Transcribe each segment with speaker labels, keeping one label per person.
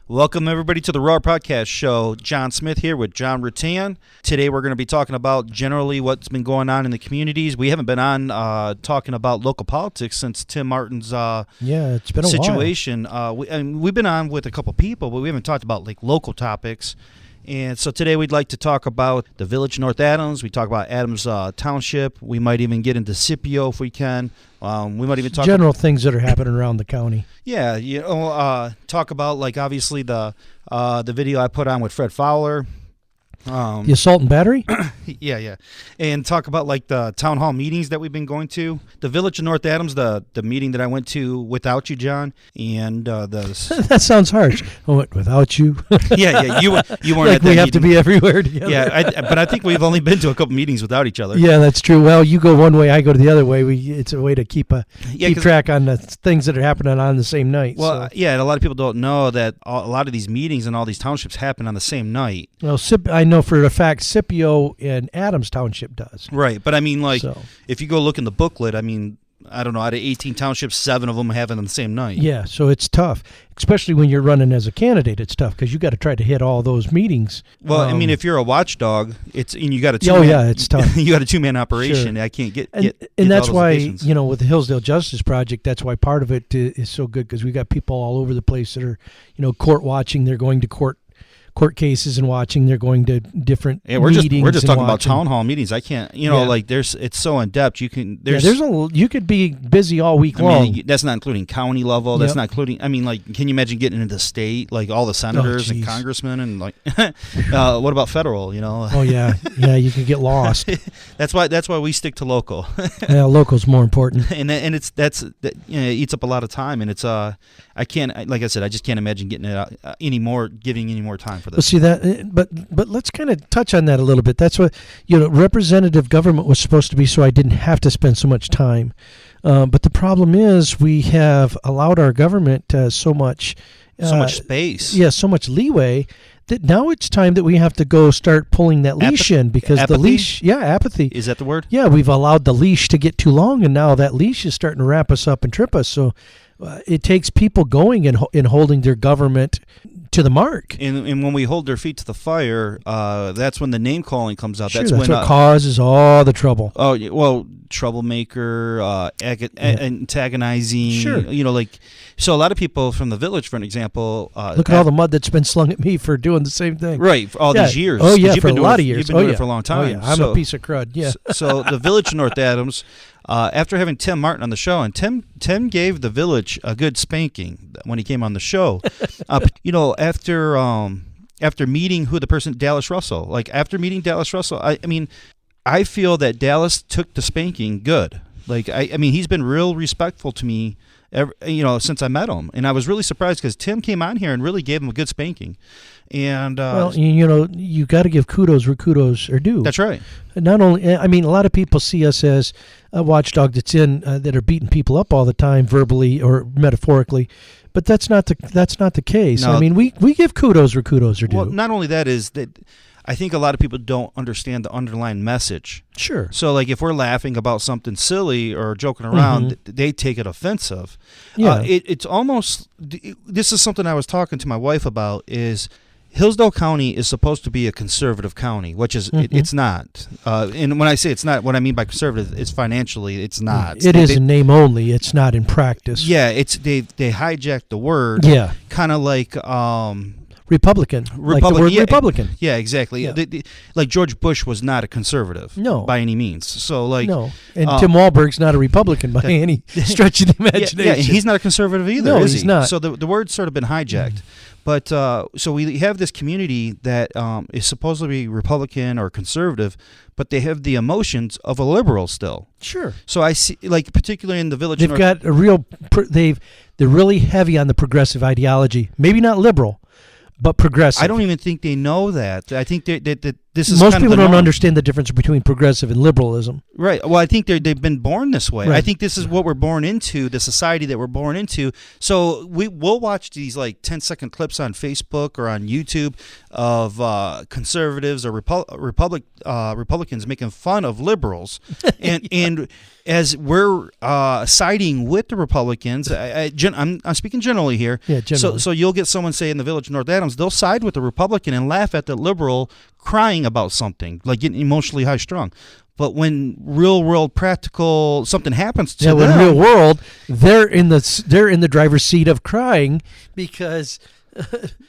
Speaker 1: Welcome, everybody, to the R.O.A.R podcast show. John Smith here with John Rattan. Today, we're going to be talking about generally what's been going on in the communities. We haven't been on talking about local politics since Tim Martin's
Speaker 2: it's been a
Speaker 1: situation. We've been on with a couple people, but we haven't talked about like local topics. And so today we'd like to talk about the village of North Adams. We talk about Adams Township. We might even get into Scipio if we can. We might even talk
Speaker 2: general things that are happening around the county.
Speaker 1: Yeah, talk about like obviously the video I put on with Fred Fowler.
Speaker 2: The assault and battery?
Speaker 1: Yeah. And talk about like the town hall meetings that we've been going to. The village of North Adams, the meeting that I went to without you, John, and
Speaker 2: that sounds harsh. I went without you.
Speaker 1: yeah, you weren't
Speaker 2: like
Speaker 1: at that
Speaker 2: we have
Speaker 1: meeting.
Speaker 2: to be everywhere together.
Speaker 1: Yeah, but I think we've only been to a couple meetings without each other.
Speaker 2: Yeah, that's true. Well, you go one way, I go to the other way. It's a way to keep track on the things that are happening on the same night.
Speaker 1: Well, yeah, and a lot of people don't know that a lot of these meetings and all these townships happen on the same night.
Speaker 2: Well, I know for a fact Scipio and Adams Township does.
Speaker 1: Right, but I mean, like, if you go look in the booklet, I mean, I don't know, out of 18 townships, 7 of them have it on the same night.
Speaker 2: Yeah, so it's tough, especially when you're running as a candidate. It's tough because you got to try to hit all those meetings.
Speaker 1: Well, I mean, if you're a watchdog, you got a
Speaker 2: it's tough.
Speaker 1: You got a 2-man operation. Sure. I can't get
Speaker 2: and that's why
Speaker 1: locations.
Speaker 2: With the Hillsdale Justice Project, that's why part of it is so good because we got people all over the place that are court watching. They're going to court cases and watching. They're going to different meetings.
Speaker 1: We're just talking about town hall meetings. I can't, like it's so in depth. You can
Speaker 2: you could be busy all week long.
Speaker 1: That's not including county level. That's not including. I mean, like, can you imagine getting into state, like all the senators and congressmen and like, what about federal?
Speaker 2: Oh yeah, you could get lost.
Speaker 1: That's why we stick to local.
Speaker 2: Yeah, local's more important.
Speaker 1: And it eats up a lot of time, and it's I can't, like I said, I just can't imagine getting it giving any more time.
Speaker 2: Well, see that, but let's kind of touch on that a little bit. That's what representative government was supposed to be, so I didn't have to spend so much time. But the problem is we have allowed our government so much
Speaker 1: space,
Speaker 2: so much leeway that now it's time that we have to go start pulling that leash in because
Speaker 1: apathy?
Speaker 2: The leash, apathy.
Speaker 1: Is that the word?
Speaker 2: Yeah, we've allowed the leash to get too long, and now that leash is starting to wrap us up and trip us. So it takes people going and holding their government to the mark.
Speaker 1: And when we hold their feet to the fire, that's when the name calling comes out.
Speaker 2: Sure,
Speaker 1: that's
Speaker 2: what causes all the trouble.
Speaker 1: Oh, well, troublemaker, antagonizing.
Speaker 2: Sure.
Speaker 1: So a lot of people from the village, for an example.
Speaker 2: Look at all the mud that's been slung at me for doing the same thing.
Speaker 1: Right, for all these years.
Speaker 2: Oh, yeah, for a lot of years.
Speaker 1: You've been doing it for a long time.
Speaker 2: Oh, yeah, I'm a piece of crud, yeah.
Speaker 1: So the village of North Adams, after having Tim Martin on the show, and Tim gave the village a good spanking when he came on the show. After meeting Dallas Russell, I feel that Dallas took the spanking good. Like, I mean, he's been real respectful to me, since I met him, and I was really surprised because Tim came on here and really gave him a good spanking. And
Speaker 2: you got to give kudos where kudos are due.
Speaker 1: That's right.
Speaker 2: Not only, a lot of people see us as a watchdog that are beating people up all the time, verbally or metaphorically, but that's not the case. No. I mean, we give kudos where kudos are due.
Speaker 1: Well, not only that is that. I think a lot of people don't understand the underlying message.
Speaker 2: Sure.
Speaker 1: So, like, if we're laughing about something silly or joking around, they take it offensive.
Speaker 2: Yeah.
Speaker 1: It's almost – this is something I was talking to my wife about is Hillsdale County is supposed to be a conservative county, which is it's not. And when I say it's not, what I mean by conservative is financially it's not.
Speaker 2: It is in name only. It's not in practice.
Speaker 1: Yeah, they hijacked the word.
Speaker 2: Yeah.
Speaker 1: Kind of like
Speaker 2: Republican. Like the word Republican.
Speaker 1: Yeah, exactly. Yeah. Like George Bush was not a conservative.
Speaker 2: No.
Speaker 1: By any means. So
Speaker 2: no. And Tim Walberg's not a Republican by any stretch of the imagination.
Speaker 1: Yeah, he's not a conservative either,
Speaker 2: no,
Speaker 1: is
Speaker 2: he's
Speaker 1: he?
Speaker 2: not.
Speaker 1: So the word's sort of been hijacked. But so we have this community that is supposed to be Republican or conservative, but they have the emotions of a liberal still.
Speaker 2: Sure.
Speaker 1: So I see, like, particularly in the village.
Speaker 2: They've got a real. They're really heavy on the progressive ideology. Maybe not liberal, but progressive.
Speaker 1: I don't even think they know that. I think that this is
Speaker 2: most
Speaker 1: kind of
Speaker 2: people
Speaker 1: the
Speaker 2: don't
Speaker 1: norm.
Speaker 2: understand the difference between progressive and liberalism.
Speaker 1: Right. Well, I think they've been born this way.
Speaker 2: Right.
Speaker 1: I think this is what we're born into, the society that we're born into. So we'll watch these like 10-second clips on Facebook or on YouTube of conservatives or Republicans making fun of liberals, and as we're siding with the Republicans, I'm speaking generally here.
Speaker 2: Yeah, generally.
Speaker 1: So you'll get someone say in the Village of North Adams, they'll side with the Republican and laugh at the liberal crying about something, like getting emotionally high strung. But when real world practical something happens to them,
Speaker 2: in real world, they're in the driver's seat of crying because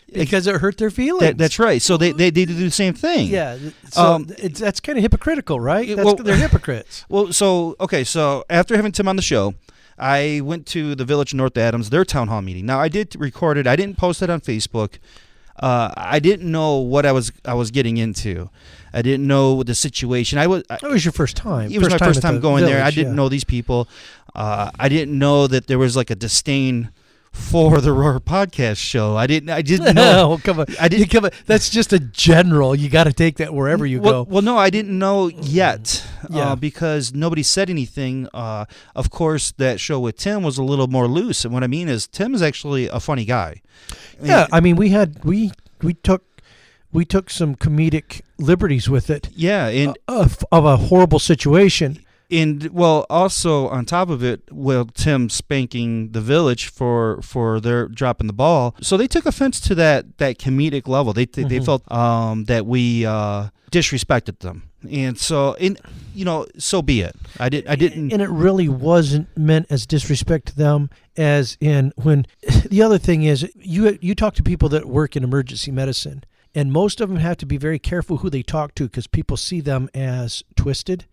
Speaker 2: it hurt their feelings.
Speaker 1: that's right. So they do the same thing.
Speaker 2: Yeah. So that's kind of hypocritical, right? They're hypocrites.
Speaker 1: Well, so after having Tim on the show, I went to the Village of North Adams, their town hall meeting. Now I did record it. I didn't post it on Facebook. I didn't know what I was getting into. I didn't know the situation. It
Speaker 2: was your first time.
Speaker 1: It was my first time going there. I didn't
Speaker 2: yeah.
Speaker 1: know these people. I didn't know that there was like a disdain for the R.O.A.R podcast show. I didn't know.
Speaker 2: No, come on. That's just a general. You got to take that wherever you go.
Speaker 1: Well, no, I didn't know yet.
Speaker 2: Yeah.
Speaker 1: Because nobody said anything. Of course, that show with Tim was a little more loose, and what I mean is Tim is actually a funny guy.
Speaker 2: Yeah, I mean, we took some comedic liberties with it.
Speaker 1: Yeah, and
Speaker 2: of a horrible situation.
Speaker 1: And well, also on top of it, Tim spanking the Village for their dropping the ball, so they took offense to that comedic level. They felt that we disrespected them, and so so be it. I didn't,
Speaker 2: and it really wasn't meant as disrespect to them as in when. The other thing is you talk to people that work in emergency medicine, and most of them have to be very careful who they talk to because people see them as twisted.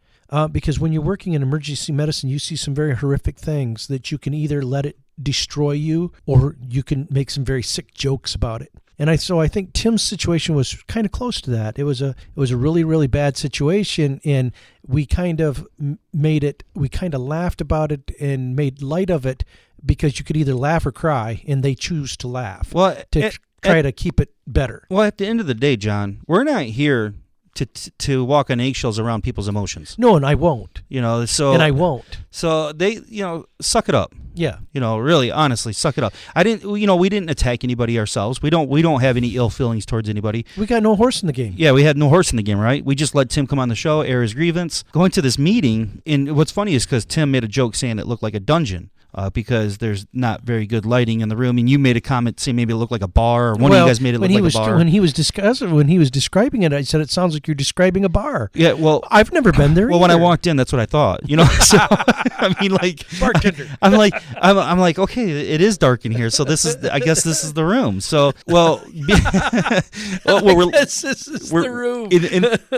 Speaker 2: Because when you're working in emergency medicine, you see some very horrific things that you can either let it destroy you or you can make some very sick jokes about it. And I think Tim's situation was kind of close to that. It was a really, really bad situation, and we kind of laughed about it and made light of it because you could either laugh or cry, and they choose to laugh to try to keep it better.
Speaker 1: Well, at the end of the day, John, we're not here to walk on eggshells around people's emotions.
Speaker 2: No, and I won't.
Speaker 1: And
Speaker 2: I won't.
Speaker 1: So they, suck it up.
Speaker 2: Yeah.
Speaker 1: Really, honestly, suck it up. We didn't attack anybody ourselves. We don't have any ill feelings towards anybody.
Speaker 2: We got no horse in the game.
Speaker 1: Yeah, we had no horse in the game, right? We just let Tim come on the show, air his grievance. Going to this meeting, and what's funny is because Tim made a joke saying it looked like a dungeon. Because there's not very good lighting in the room, and you made a comment saying maybe it looked like a bar, or one of you guys made it look like a bar.
Speaker 2: When he was describing it, I said it sounds like you're describing a bar.
Speaker 1: Yeah, well,
Speaker 2: I've never been there.
Speaker 1: Well, when I walked in, that's what I thought. So I mean, like
Speaker 2: bartender.
Speaker 1: I'm like, okay, it is dark in here, so I guess this is the room. So
Speaker 2: this is the room.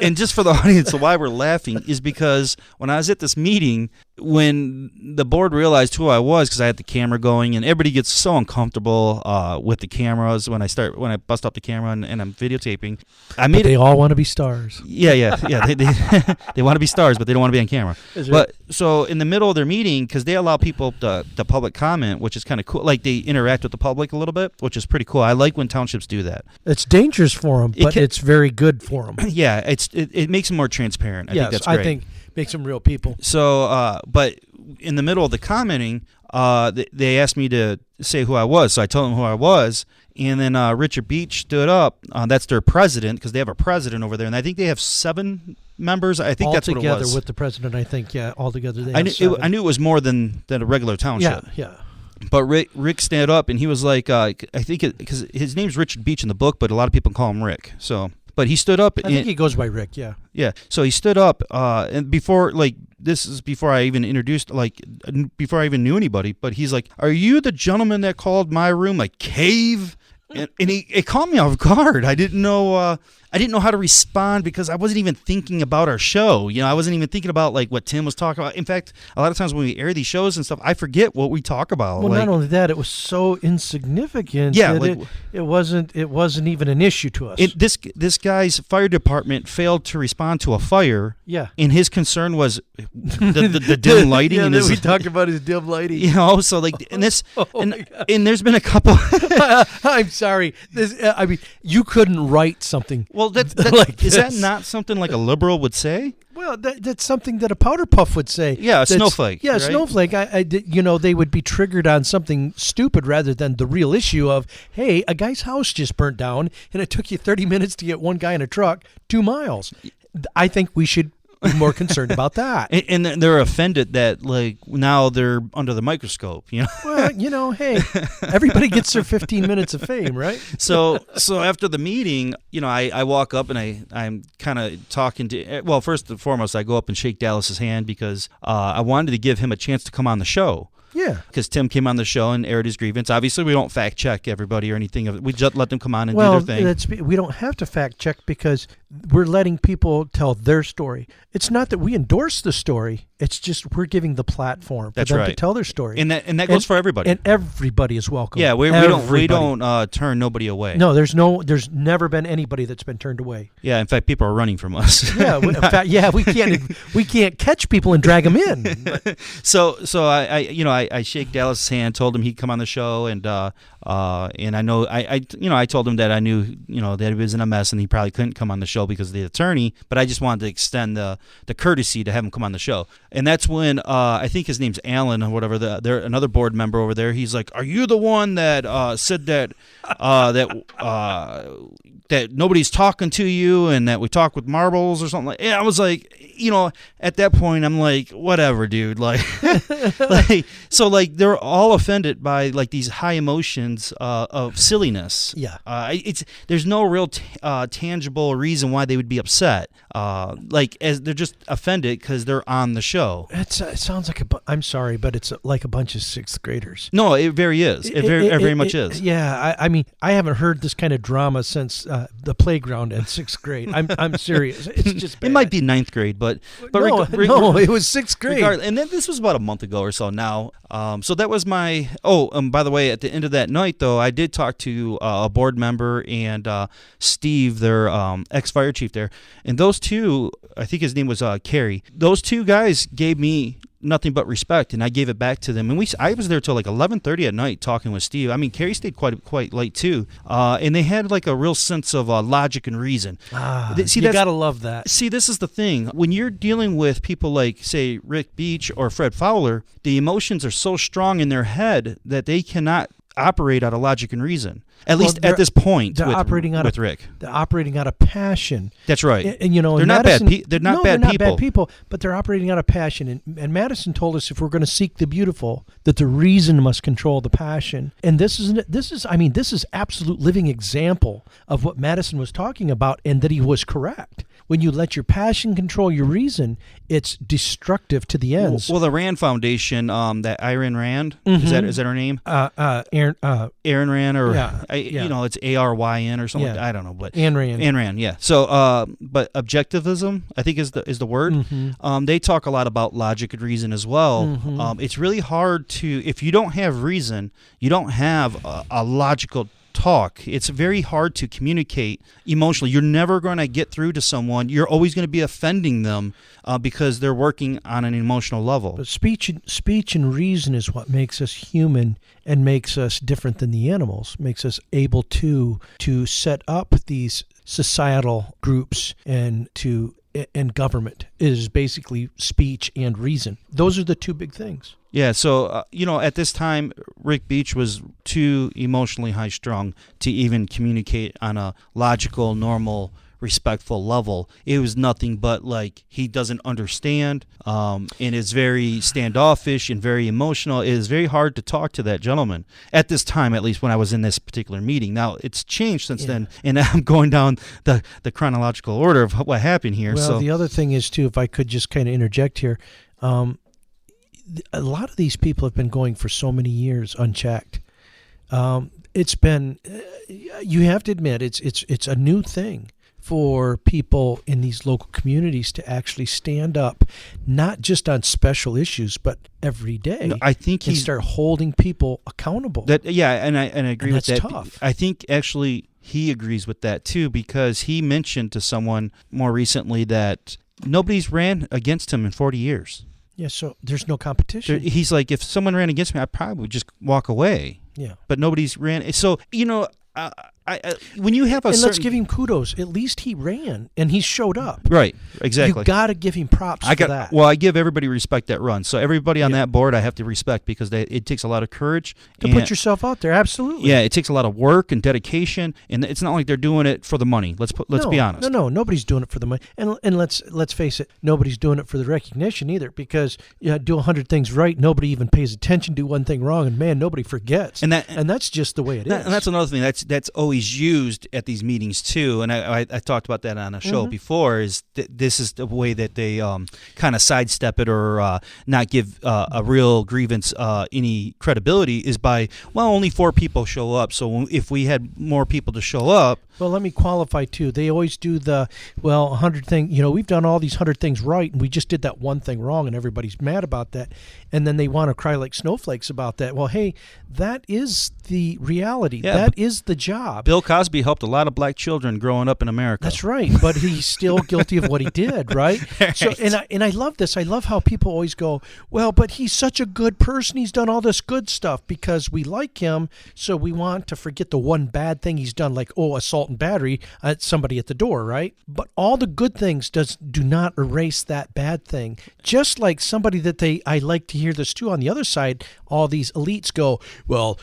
Speaker 1: And just for the audience, so why we're laughing is because when I was at this meeting, when the board realized who I was, because I had the camera going, and everybody gets so uncomfortable with the cameras when I bust up the camera and I'm videotaping.
Speaker 2: They all want to be stars.
Speaker 1: Yeah. They want to be stars, but they don't want to be on camera.
Speaker 2: Right.
Speaker 1: But so in the middle of their meeting, because they allow people the public comment, which is kind of cool. Like they interact with the public a little bit, which is pretty cool. I like when townships do that.
Speaker 2: It's dangerous for them, but it's very good for them.
Speaker 1: Yeah, it makes them more transparent. I think that's great.
Speaker 2: I think makes them real people.
Speaker 1: So, but in the middle of the commenting, they asked me to say who I was. So I told them who I was. And then Richard Beach stood up. That's their president, because they have a president over there. And I think they have 7 members. I think that's what it was.
Speaker 2: Altogether with the president, I think, altogether they have 7.
Speaker 1: I knew it was more than a regular township.
Speaker 2: Yeah.
Speaker 1: But Rick stood up, and he was like, I think because his name's Richard Beach in the book, but a lot of people call him Rick. So, but he stood up.
Speaker 2: I think he goes by Rick, yeah.
Speaker 1: Yeah. So he stood up, and before I even knew anybody, but he's like, "Are you the gentleman that called my room a cave?" And it caught me off guard. I didn't know how to respond because I wasn't even thinking about our show. I wasn't even thinking about like what Tim was talking about. In fact, a lot of times when we air these shows and stuff, I forget what we talk about.
Speaker 2: Well, not only that, it was so insignificant.
Speaker 1: Yeah,
Speaker 2: that it wasn't even an issue to us.
Speaker 1: This guy's fire department failed to respond to a fire.
Speaker 2: Yeah,
Speaker 1: and his concern was the dim lighting.
Speaker 2: Yeah,
Speaker 1: and
Speaker 2: we talked about his dim lighting.
Speaker 1: So like and there's been a couple.
Speaker 2: I'm sorry. sorry. I mean, you couldn't write something.
Speaker 1: Well,
Speaker 2: like
Speaker 1: is that
Speaker 2: this.
Speaker 1: not something like a liberal would say?
Speaker 2: Well, that's something that a powder puff would say.
Speaker 1: Yeah, a snowflake.
Speaker 2: Yeah, a
Speaker 1: right?
Speaker 2: snowflake. They would be triggered on something stupid rather than the real issue of, hey, a guy's house just burnt down and it took you 30 minutes to get one guy in a truck 2 miles. I think we should be more concerned about that.
Speaker 1: And they're offended that like now they're under the microscope, you know.
Speaker 2: Well, hey, everybody gets their 15 minutes of fame, right?
Speaker 1: So after the meeting, I walk up and I'm kind of talking to. Well, first and foremost, I go up and shake Dallas's hand because I wanted to give him a chance to come on the show.
Speaker 2: Yeah.
Speaker 1: Because Tim came on the show and aired his grievance. Obviously, we don't fact check everybody or anything. We just let them come on and do their thing.
Speaker 2: We don't have to fact check because we're letting people tell their story. It's not that we endorse the story. It's just we're giving the platform for them to tell their story.
Speaker 1: And that goes for everybody.
Speaker 2: And everybody is welcome.
Speaker 1: Yeah, we don't turn nobody away.
Speaker 2: No, there's never been anybody that's been turned away.
Speaker 1: Yeah, in fact, people are running from us.
Speaker 2: Yeah, we can't catch people and drag them in.
Speaker 1: So I shake Dallas' hand, told him he'd come on the show, and I know I told him that I knew that he was in a mess and he probably couldn't come on the show because of the attorney, but I just wanted to extend the courtesy to have him come on the show. And that's when I think his name's Alan or whatever, they're another board member over there. He's like, "Are you the one that said that that nobody's talking to you and that we talk with marbles or something?" I was like, at that point I'm like, whatever, dude. Like, they're all offended by like these high emotions of silliness.
Speaker 2: Yeah.
Speaker 1: There's no real tangible reason why they would be upset. As they're just offended because they're on the show.
Speaker 2: It sounds like I'm sorry, but it's like a bunch of sixth graders.
Speaker 1: No, it very is. It very much is.
Speaker 2: Yeah, I mean, I haven't heard this kind of drama since the playground in sixth grade. I'm serious. It's just bad.
Speaker 1: It might be ninth grade, but
Speaker 2: no, it was sixth grade.
Speaker 1: And then this was about a month ago or so now. So that was my. By the way, at the end of that night, though, I did talk to a board member and Steve, their ex-fire chief there, and those two, I think his name was Kerry. Those two guys gave me nothing but respect, and I gave it back to them. And I was there till like 11:30 at night talking with Steve. I mean, Kerry stayed quite late too, and they had like a real sense of logic and reason.
Speaker 2: You gotta love that.
Speaker 1: See, this is the thing. When you're dealing with people like, say, Rick Beach or Fred Fowler, the emotions are so strong in their head that they cannot operate out of logic and reason. At least at this point, with Rick,
Speaker 2: they're operating out of passion.
Speaker 1: That's right.
Speaker 2: And
Speaker 1: they're not bad. They're not bad
Speaker 2: people, but they're operating out of passion. And Madison told us if we're going to seek the beautiful, that the reason must control the passion. And this is absolute living example of what Madison was talking about, and that he was correct. When you let your passion control your reason, it's destructive to the ends.
Speaker 1: Well, the Rand Foundation, that Ayn Rand, is that her name? Ayn Rand, or it's ARYN or something. I don't know, but
Speaker 2: Ayn Rand.
Speaker 1: Yeah. So, but objectivism, I think is the word.
Speaker 2: Mm-hmm.
Speaker 1: They talk a lot about logic and reason as well.
Speaker 2: Mm-hmm.
Speaker 1: It's really hard if you don't have reason, you don't have a logical talk. It's very hard to communicate emotionally. You're never going to get through to someone. You're always going to be offending them because they're working on an emotional level.
Speaker 2: But speech and reason is what makes us human and makes us different than the animals, makes us able to set up these societal groups and government. It is basically speech and reason. Those are the two big things.
Speaker 1: Yeah, so, at this time, Rick Beach was too emotionally high-strung to even communicate on a logical, normal, respectful level. It was nothing but, like, he doesn't understand, and is very standoffish and very emotional. It is very hard to talk to that gentleman, at this time, at least when I was in this particular meeting. Now, it's changed since then, and I'm going down the chronological order of what happened here.
Speaker 2: Well, the other thing is, too, if I could just kind of interject here, a lot of these people have been going for so many years unchecked. It's been, you have to admit, it's a new thing for people in these local communities to actually stand up, not just on special issues, but every day.
Speaker 1: No, I think
Speaker 2: and start holding people accountable.
Speaker 1: And I agree with that.
Speaker 2: That's tough.
Speaker 1: I think actually he agrees with that too, because he mentioned to someone more recently that nobody's ran against him in 40 years.
Speaker 2: Yeah, so there's no competition.
Speaker 1: He's like, if someone ran against me, I probably would just walk away.
Speaker 2: Yeah.
Speaker 1: But nobody's ran. So, when you have a
Speaker 2: and
Speaker 1: certain,
Speaker 2: let's give him kudos. At least he ran and he showed up.
Speaker 1: right, exactly.
Speaker 2: You got to give him props for that.
Speaker 1: Well, I give everybody respect that runs. So everybody on that board, I have to respect because it takes a lot of courage
Speaker 2: to put yourself out there. Absolutely.
Speaker 1: Yeah, it takes a lot of work and dedication, and it's not like they're doing it for the money. Let's be honest.
Speaker 2: No, nobody's doing it for the money. And let's face it, nobody's doing it for the recognition either. Because do 100 things right, nobody even pays attention. Do one thing wrong, and man, nobody forgets. And that's just the way it is.
Speaker 1: And that's another thing that's always used at these meetings too. And I talked about that on a show before. Is this is the way that they kind of sidestep it or not give a real grievance any credibility is by only 4 people show up. So if we had more people to show up.
Speaker 2: Well, let me qualify too. They always do 100 thing. We've done all these 100 things right, and we just did that one thing wrong, and everybody's mad about that. And then they want to cry like snowflakes about that. Well, hey, that is the reality.
Speaker 1: Yeah,
Speaker 2: that is the job.
Speaker 1: Bill Cosby helped a lot of black children growing up in America.
Speaker 2: That's right, but he's still guilty of what he did, right?
Speaker 1: Right.
Speaker 2: So, and I love this. I love how people always go, well, but he's such a good person. He's done all this good stuff because we like him, so we want to forget the one bad thing he's done, like assault and battery at somebody at the door, right? But all the good things do not erase that bad thing. Just like somebody that I like to hear this too on the other side, all these elites go, well,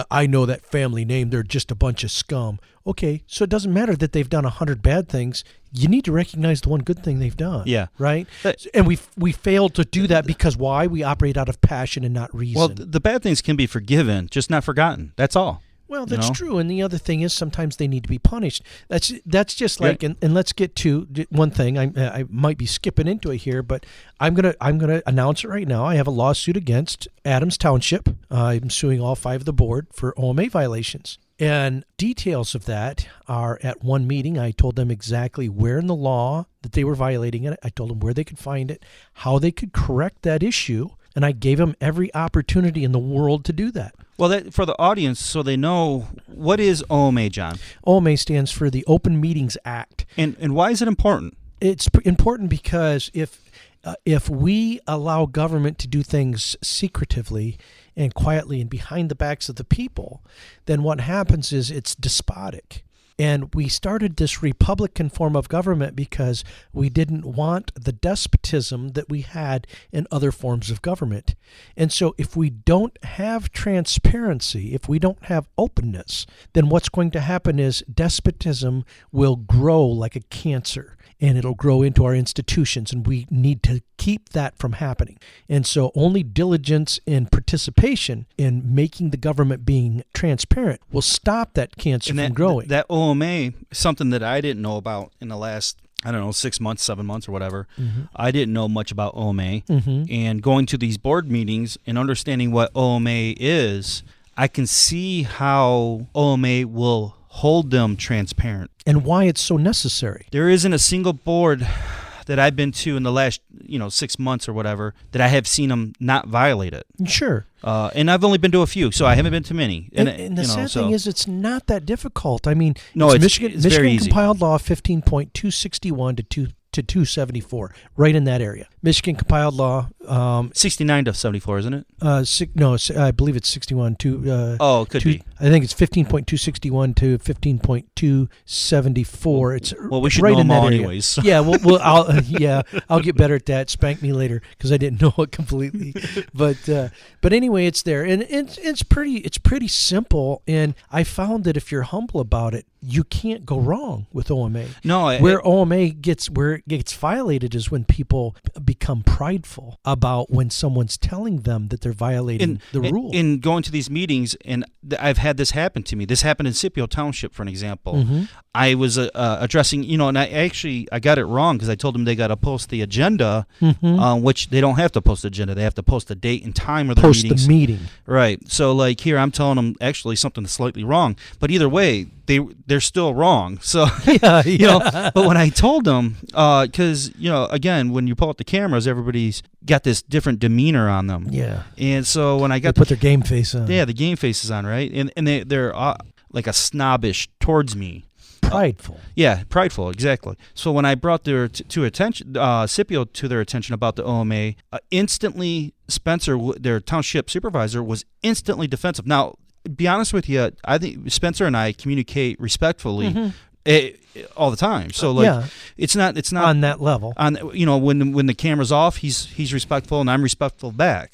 Speaker 2: I know that family name, they're just a bunch of scum. Okay, so it doesn't matter that they've done 100 bad things. You need to recognize the one good thing they've done.
Speaker 1: Yeah.
Speaker 2: Right? And we failed to do that because why? We operate out of passion and not reason.
Speaker 1: Well, the bad things can be forgiven, just not forgotten. That's all.
Speaker 2: Well, that's true. And the other thing is sometimes they need to be punished. That's just like, and let's get to one thing. I might be skipping into it here, but I'm gonna announce it right now. I have a lawsuit against Adams Township. I'm suing all 5 of the board for OMA violations. And details of that are at one meeting. I told them exactly where in the law that they were violating it. I told them where they could find it, how they could correct that issue, and I gave them every opportunity in the world to do that.
Speaker 1: Well, for the audience, so they know, what is OMA, John?
Speaker 2: OMA stands for the Open Meetings Act.
Speaker 1: And why is it important?
Speaker 2: It's important because if we allow government to do things secretively and quietly and behind the backs of the people, then what happens is it's despotic. And we started this Republican form of government because we didn't want the despotism that we had in other forms of government. And so if we don't have transparency, if we don't have openness, then what's going to happen is despotism will grow like a cancer. And it'll grow into our institutions, and we need to keep that from happening. And so only diligence and participation in making the government being transparent will stop that cancer from growing.
Speaker 1: That OMA, something that I didn't know about in the last, 6 months, 7 months or whatever. Mm-hmm. I didn't know much about OMA. Mm-hmm. And going to these board meetings and understanding what OMA is, I can see how OMA will hold them transparent.
Speaker 2: And why it's so necessary.
Speaker 1: There isn't a single board that I've been to in the last 6 months or whatever that I have seen them not violate it.
Speaker 2: Sure.
Speaker 1: And I've only been to a few, so I haven't been to many.
Speaker 2: And the sad thing is it's not that difficult. I mean,
Speaker 1: it's
Speaker 2: Michigan
Speaker 1: very easy.
Speaker 2: Compiled Law 15.261 to 274, right in that area. Michigan Compiled Law
Speaker 1: 69 to 74, isn't it?
Speaker 2: I believe it's 61 to.
Speaker 1: It could be.
Speaker 2: I think it's 15.261 to 15.274. It's
Speaker 1: we should
Speaker 2: right
Speaker 1: know
Speaker 2: in
Speaker 1: them
Speaker 2: that
Speaker 1: all
Speaker 2: area.
Speaker 1: anyways. So.
Speaker 2: Yeah, I'll get better at that. Spank me later because I didn't know it completely. But anyway, it's there, and it's pretty simple. And I found that if you're humble about it, you can't go wrong with OMA.
Speaker 1: No,
Speaker 2: OMA gets violated is when people become prideful about when someone's telling them that they're violating the rule.
Speaker 1: In going to these meetings, and I've had this happen to me. This happened in Scipio Township, for an example. Mm-hmm. I was addressing, and I got it wrong because I told them they got to post the agenda, mm-hmm.
Speaker 2: Which
Speaker 1: they don't have to post the agenda. They have to post the date and time of the
Speaker 2: meetings.
Speaker 1: Post
Speaker 2: the meeting.
Speaker 1: Right. So, like here, I'm telling them actually something that's slightly wrong. But either way, they're still wrong. So, but when I told them, because, again, when you pull up the cameras, everybody's got this different demeanor on them.
Speaker 2: Yeah.
Speaker 1: And so when I got
Speaker 2: they put their game face on.
Speaker 1: Yeah, the game face is on, right? And they're like a snobbish towards me.
Speaker 2: Prideful.
Speaker 1: Prideful, exactly. So when I brought their Scipio to their attention about the OMA, instantly Spencer, their township supervisor, was instantly defensive. Now, be honest with you, I think Spencer and I communicate respectfully all the time. So it's not
Speaker 2: on that level.
Speaker 1: When the camera's off, he's respectful and I'm respectful back.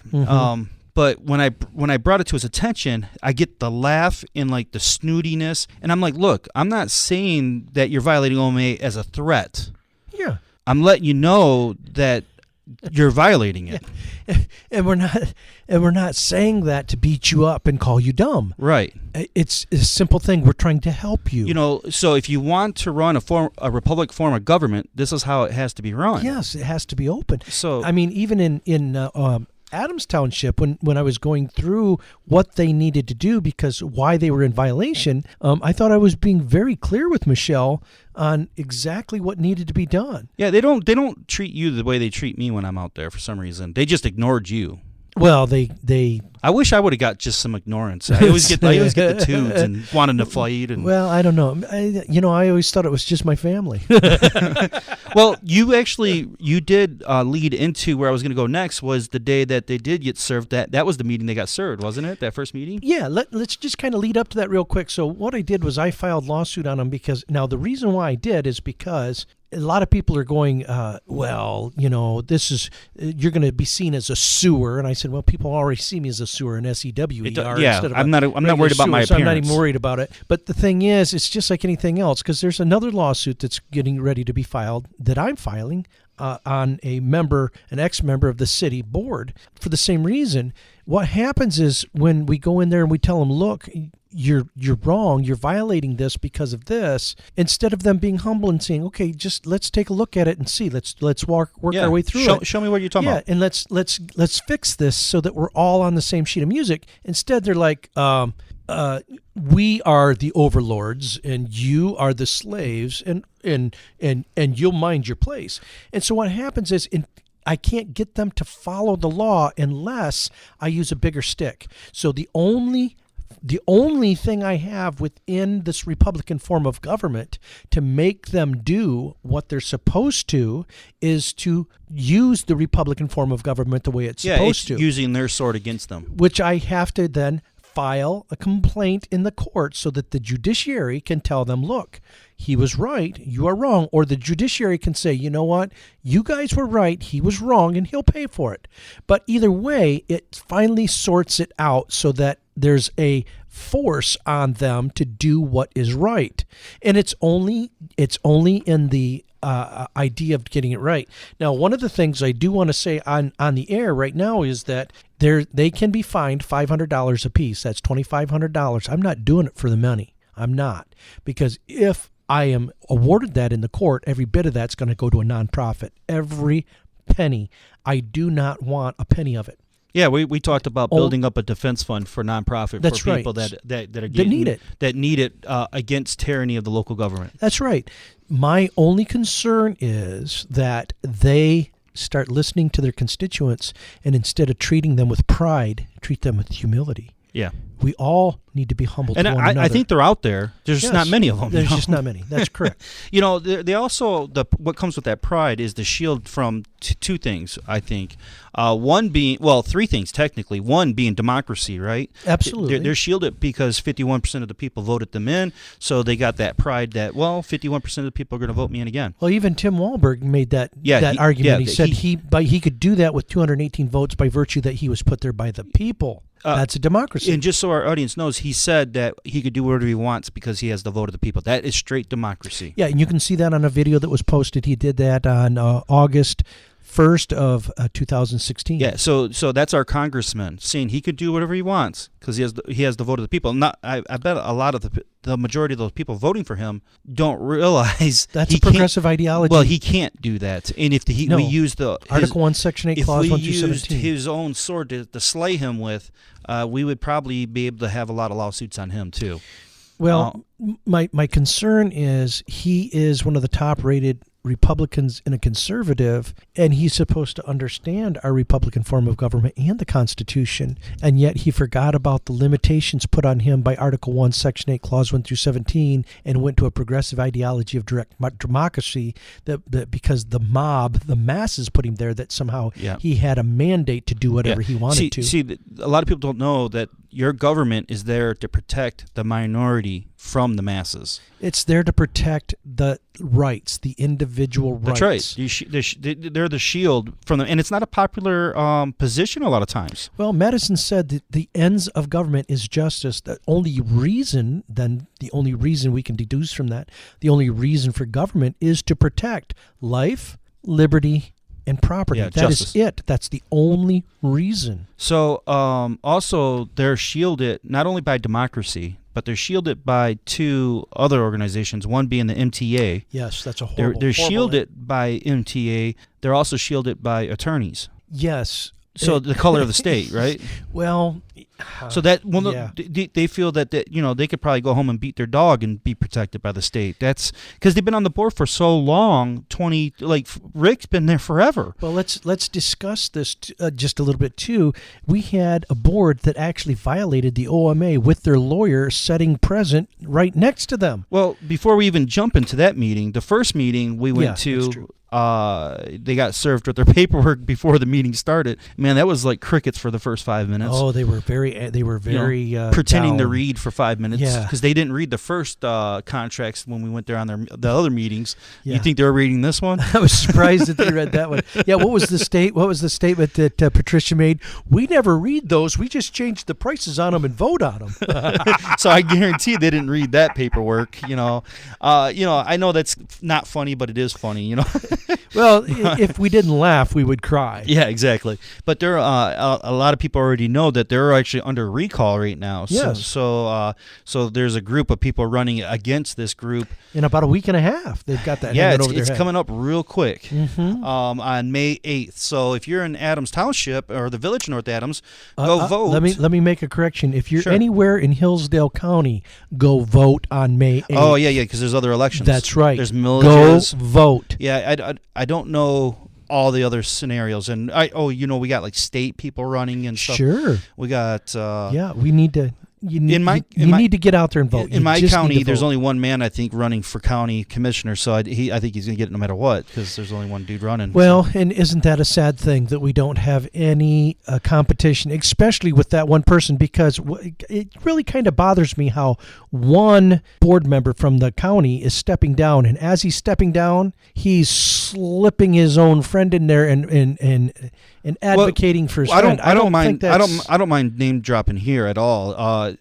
Speaker 1: But when I brought it to his attention, I get the laugh and like the snootiness, and I'm like, look, I'm not saying that you're violating OMA as a threat.
Speaker 2: Yeah,
Speaker 1: I'm letting you know that you're violating it.
Speaker 2: And we're not saying that to beat you up and call you dumb.
Speaker 1: Right.
Speaker 2: It's a simple thing. We're trying to help you.
Speaker 1: So if you want to run a republic form of government, this is how it has to be run.
Speaker 2: Yes, it has to be open.
Speaker 1: So
Speaker 2: I mean, even in Adams Township, when I was going through what they needed to do because why they were in violation, I thought I was being very clear with Michelle on exactly what needed to be done.
Speaker 1: Yeah, they don't treat you the way they treat me when I'm out there for some reason. They just ignored you.
Speaker 2: Well, they
Speaker 1: I wish I would have got just some ignorance. I always get the tunes and wanting to fight. And
Speaker 2: well, I don't know. I always thought it was just my family.
Speaker 1: Well, you did lead into where I was going to go next. Was the day that they did get served. That was the meeting they got served, wasn't it? That first meeting.
Speaker 2: Yeah. Let's just kind of lead up to that real quick. So what I did was I filed lawsuit on them because now the reason why I did is because a lot of people are going, this is you're going to be seen as a sewer, and I said, well, people already see me as a sewer, an SEWER.
Speaker 1: Yeah, I'm not worried about my appearance.
Speaker 2: So I'm not even worried about it. But the thing is, it's just like anything else because there's another lawsuit that's getting ready to be filed that I'm filing on an ex-member of the city board for the same reason. What happens is when we go in there and we tell them, look, you're wrong, you're violating this because of this, instead of them being humble and saying, okay, just let's take a look at it and see, let's work our way through it.
Speaker 1: Show me what you're talking about.
Speaker 2: And let's fix this so that we're all on the same sheet of music. Instead, they're like, we are the overlords and you are the slaves, and you'll mind your place. And so what happens is I can't get them to follow the law unless I use a bigger stick. So the only thing I have within this Republican form of government to make them do what they're supposed to is to use the Republican form of government the way it's supposed to.
Speaker 1: Using their sword against them.
Speaker 2: Which I have to then file a complaint in the court so that the judiciary can tell them, look, he was right, you are wrong. Or the judiciary can say, you know what, you guys were right, he was wrong, and he'll pay for it. But either way, it finally sorts it out so that there's a force on them to do what is right. And it's only in the idea of getting it right. Now, one of the things I do want to say on the air right now is that they can be fined $500 a piece. That's $2,500. I'm not doing it for the money. I'm not. Because if I am awarded that in the court, every bit of that's going to go to a nonprofit. Every penny. I do not want a penny of it.
Speaker 1: Yeah, we talked about building up a defense fund for nonprofit for people
Speaker 2: right.
Speaker 1: that need it against tyranny of the local government.
Speaker 2: That's right. My only concern is that they start listening to their constituents and instead of treating them with pride, treat them with humility.
Speaker 1: Yeah.
Speaker 2: We all need to be humble to one another.
Speaker 1: I think they're out there. There's just not many of them.
Speaker 2: There's just not many. That's correct.
Speaker 1: They also, what comes with that pride is the shield from two things, I think. One being, three things technically. One being democracy, right?
Speaker 2: Absolutely.
Speaker 1: They're shielded because 51% of the people voted them in, so they got that pride that, 51% of the people are going to vote me in again.
Speaker 2: Well, even Tim Wahlberg made that argument. He said he could do that with 218 votes by virtue that he was put there by the people. That's a democracy.
Speaker 1: And just so our audience knows, he said that he could do whatever he wants because he has the vote of the people. That is straight democracy.
Speaker 2: Yeah, and you can see that on a video that was posted. He did that on August 1st of 2016.
Speaker 1: Yeah, so that's our congressman saying he could do whatever he wants because he has the vote of the people. I bet a lot of the majority of those people voting for him don't realize
Speaker 2: that's a progressive ideology.
Speaker 1: Well, he can't do that. And if we use
Speaker 2: Article 1, Section 8, Clause 1 through 17.
Speaker 1: If we used his own sword to slay him with, we would probably be able to have a lot of lawsuits on him too.
Speaker 2: Well, my concern is he is one of the top-rated Republicans in a conservative, and he's supposed to understand our Republican form of government and the Constitution, and yet he forgot about the limitations put on him by Article 1, Section 8, Clause 1 through 17, and went to a progressive ideology of direct democracy that because the masses put him there, that somehow he had a mandate to do whatever he wanted to.
Speaker 1: See, a lot of people don't know that your government is there to protect the minority from the masses.
Speaker 2: It's there to protect the rights, the individual rights.
Speaker 1: That's right. They're the shield from them, and it's not a popular position a lot of times.
Speaker 2: Well, Madison said that the ends of government is justice. The only reason we can deduce from that, the only reason for government is to protect life, liberty, and property.
Speaker 1: Yeah,
Speaker 2: that
Speaker 1: justice.
Speaker 2: is it. That's the only reason.
Speaker 1: So also they're shielded not only by democracy, but they're shielded by two other organizations, one being the MTA.
Speaker 2: Yes, that's a horrible.
Speaker 1: They're shielded by MTA. They're also shielded by attorneys.
Speaker 2: Yes.
Speaker 1: So the color of the state, right?
Speaker 2: Well,
Speaker 1: so that
Speaker 2: yeah.
Speaker 1: they feel that they could probably go home and beat their dog and be protected by the state. That's because they've been on the board for so long. Rick's been there forever.
Speaker 2: Well, let's discuss this just a little bit too. We had a board that actually violated the OMA with their lawyer sitting present right next to them.
Speaker 1: Well, before we even jump into that meeting, the first meeting we went
Speaker 2: That's
Speaker 1: to.
Speaker 2: true.
Speaker 1: They got served with their paperwork before the meeting started. Man, that was like crickets for the first 5 minutes.
Speaker 2: Oh, they were very
Speaker 1: pretending to
Speaker 2: down.
Speaker 1: read for 5 minutes.
Speaker 2: Yeah.
Speaker 1: Because they didn't read the first contracts when we went there on the other meetings.
Speaker 2: Yeah.
Speaker 1: You think they were reading this one?
Speaker 2: I was surprised that they read that one. Yeah, what was the statement that Patricia made? We never read those. We just change the prices on them and vote on them.
Speaker 1: So I guarantee they didn't read that paperwork. I know that's not funny, but it is funny.
Speaker 2: Well, if we didn't laugh, we would cry.
Speaker 1: Yeah, exactly. But there, a lot of people already know that they're actually under recall right now.
Speaker 2: Yes.
Speaker 1: So there's a group of people running against this group.
Speaker 2: In about a week and a half, they've got that.
Speaker 1: Yeah,
Speaker 2: hanging over their
Speaker 1: it's
Speaker 2: head.
Speaker 1: coming up real quick.
Speaker 2: Mm-hmm.
Speaker 1: On May 8th. So if you're in Adams Township or the Village North Adams, go vote.
Speaker 2: Let me make a correction. If you're
Speaker 1: Sure.
Speaker 2: anywhere in Hillsdale County, go vote on May 8th.
Speaker 1: Oh yeah, because there's other elections.
Speaker 2: That's right.
Speaker 1: There's millages.
Speaker 2: Go vote.
Speaker 1: Yeah, I don't know all the other scenarios, and we got like state people running and stuff.
Speaker 2: Sure.
Speaker 1: We got
Speaker 2: We need to. You need to get out there and vote.
Speaker 1: In my county, there's only one man I think running for county commissioner, so I think he's going to get it no matter what because there's only one dude running.
Speaker 2: Well, and isn't that a sad thing that we don't have any competition, especially with that one person? Because it really kind of bothers me how one board member from the county is stepping down, and as he's stepping down, he's slipping his own friend in there and advocating for his friend.
Speaker 1: I don't mind name dropping here at all.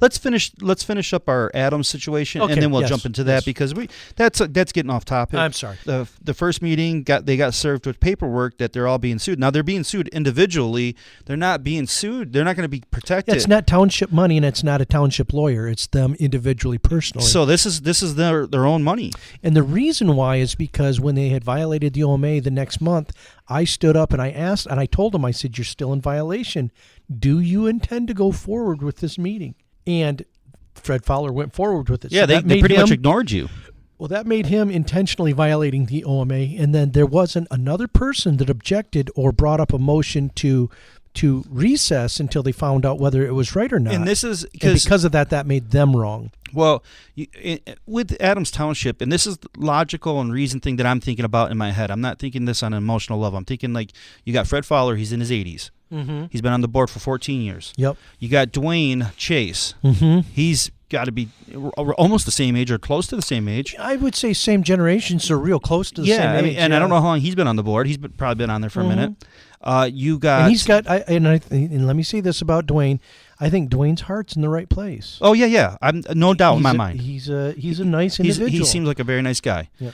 Speaker 1: Let's finish up our Adams situation,
Speaker 2: Okay,
Speaker 1: and then we'll
Speaker 2: yes,
Speaker 1: jump into that
Speaker 2: yes.
Speaker 1: because that's getting off topic.
Speaker 2: I'm sorry.
Speaker 1: The first meeting they got served with paperwork that they're all being sued. Now they're being sued individually. They're not being sued. They're not going to be protected.
Speaker 2: It's not township money, and it's not a township lawyer. It's them individually, personally.
Speaker 1: So this is their own money.
Speaker 2: And the reason why is because when they had violated the OMA the next month, I stood up and I asked, and I told them, I said, "You're still in violation. Do you intend to go forward with this meeting?" And Fred Fowler went forward with it.
Speaker 1: Yeah,
Speaker 2: So
Speaker 1: they pretty much ignored you.
Speaker 2: Well, that made him intentionally violating the OMA, and then there wasn't another person that objected or brought up a motion to recess until they found out whether it was right or not.
Speaker 1: And this is
Speaker 2: because of that made them wrong.
Speaker 1: Well, with Adams Township, and this is the logical and reason thing that I'm thinking about in my head. I'm not thinking this on an emotional level. I'm thinking like you got Fred Fowler. He's in his 80s.
Speaker 2: Mm-hmm.
Speaker 1: He's been on the board for 14 years.
Speaker 2: Yep.
Speaker 1: You got Dwayne Chase.
Speaker 2: Mm-hmm.
Speaker 1: He's got to be almost the same age or close to the same age.
Speaker 2: I would say same generation, so real close to the same age.
Speaker 1: And I don't know how long he's been on the board. He's probably been on there for a minute. You got,
Speaker 2: and he's got, and let me say this about Dwayne. I think Dwayne's heart's in the right place.
Speaker 1: Oh yeah. I'm no doubt in my mind.
Speaker 2: He's a nice individual.
Speaker 1: He seems like a very nice guy.
Speaker 2: Yep.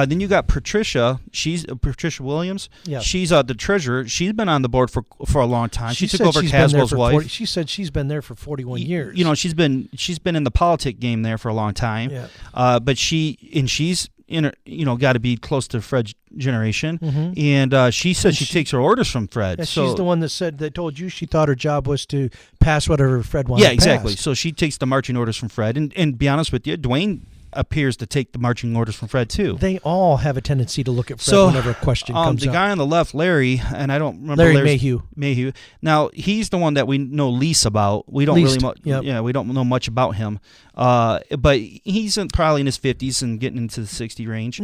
Speaker 1: Then you got Patricia. She's Patricia Williams.
Speaker 2: Yep.
Speaker 1: She's the treasurer. She's been on the board for a long time. She took over Caswell's wife.
Speaker 2: She said she's been there for 41 years.
Speaker 1: She's been in the politic game there for a long time.
Speaker 2: Yeah.
Speaker 1: But she's got to be close to Fred's generation,
Speaker 2: Mm-hmm.
Speaker 1: and she says she takes her orders from Fred.
Speaker 2: Yeah,
Speaker 1: so
Speaker 2: she's the one that told you she thought her job was to pass whatever Fred wanted.
Speaker 1: Yeah, exactly.
Speaker 2: Passed.
Speaker 1: So she takes the marching orders from Fred, and be honest with you, Dwayne appears to take the marching orders from Fred too.
Speaker 2: They all have a tendency to look at Fred whenever a question comes
Speaker 1: up. The guy on the left, Larry, and I don't remember
Speaker 2: Larry
Speaker 1: Mayhew. Now he's the one that we know least about. We don't we don't know much about him. But he's probably in his 50s and getting into the 60 range.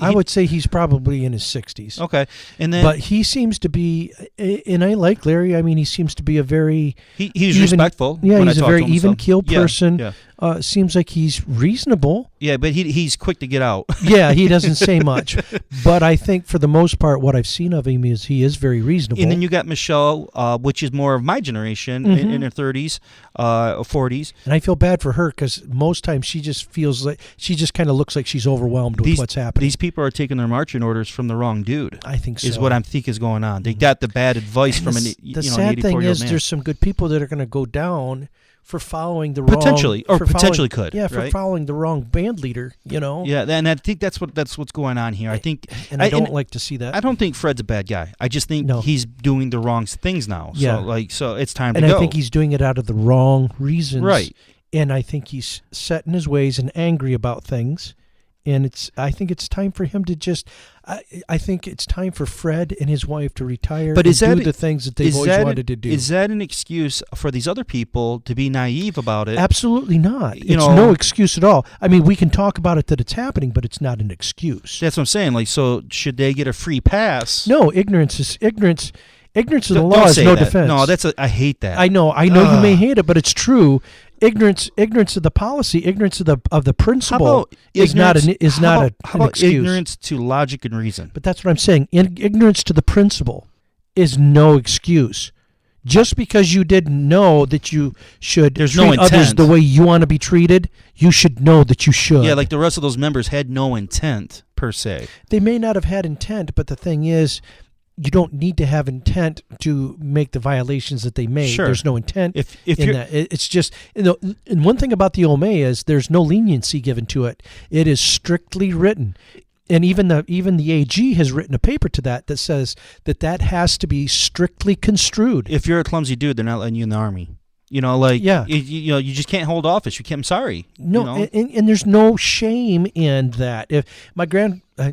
Speaker 2: I would say he's probably in his 60s.
Speaker 1: Okay, and then
Speaker 2: But he seems to be, and I like Larry. I mean, he seems to be a very
Speaker 1: he's
Speaker 2: even,
Speaker 1: respectful.
Speaker 2: Yeah,
Speaker 1: when
Speaker 2: he's
Speaker 1: I
Speaker 2: a
Speaker 1: talk
Speaker 2: very
Speaker 1: to him,
Speaker 2: even-keeled
Speaker 1: so.
Speaker 2: person.
Speaker 1: Yeah.
Speaker 2: Seems like he's reasonable.
Speaker 1: Yeah, but he's quick to get out.
Speaker 2: Yeah, he doesn't say much. But I think for the most part, what I've seen of him is he is very reasonable.
Speaker 1: And then you got Michelle, which is more of my generation, in her 30s, or 40s.
Speaker 2: And I feel bad for her because most times she just feels like she just kind of looks like she's overwhelmed with what's happening.
Speaker 1: These people are taking their marching orders from the wrong dude.
Speaker 2: I think so.
Speaker 1: Is what I think is going on. They got the bad advice
Speaker 2: And
Speaker 1: from
Speaker 2: the
Speaker 1: an
Speaker 2: sad thing
Speaker 1: 84-year-old
Speaker 2: is
Speaker 1: man.
Speaker 2: there's some good people that are going to go down for following the
Speaker 1: Potentially,
Speaker 2: wrong...
Speaker 1: or potentially could.
Speaker 2: Yeah, for
Speaker 1: right?
Speaker 2: following the wrong band leader,
Speaker 1: Yeah, and I think that's what's going on here. I think...
Speaker 2: And I don't like to see that.
Speaker 1: I don't think Fred's a bad guy. I just think he's doing the wrong things now.
Speaker 2: Yeah.
Speaker 1: So it's time to
Speaker 2: go.
Speaker 1: go.
Speaker 2: And I think he's doing it out of the wrong reasons.
Speaker 1: Right.
Speaker 2: And I think he's set in his ways and angry about things. And I think it's time for him to just... I think it's time for Fred and his wife to retire and do the things that they've always wanted to do.
Speaker 1: Is that an excuse for these other people to be naive about it?
Speaker 2: Absolutely not. It's no excuse at all. I mean, we can talk about it that it's happening, but it's not an excuse.
Speaker 1: That's what I'm saying. Like, so should they get a free pass?
Speaker 2: No, ignorance is ignorance. Ignorance of the law is no defense.
Speaker 1: No, I hate that.
Speaker 2: I know you may hate it, but it's true. Ignorance of the policy, ignorance of the principle is not an excuse.
Speaker 1: Ignorance to logic and reason?
Speaker 2: But that's what I'm saying. Ignorance to the principle is no excuse. Just because you didn't know that you should treat others the way you want to be treated, you should know that you should.
Speaker 1: Yeah, like the rest of those members had no intent per se.
Speaker 2: They may not have had intent, but the thing is, you don't need to have intent to make the violations that they made.
Speaker 1: Sure.
Speaker 2: There's no intent
Speaker 1: if
Speaker 2: in that. It's just, and one thing about the O.M.A. is there's no leniency given to it. It is strictly written. And even the AG has written a paper to that says that has to be strictly construed.
Speaker 1: If you're a clumsy dude, they're not letting you in the Army. You just can't hold office. I'm sorry.
Speaker 2: No, and there's no shame in that. If my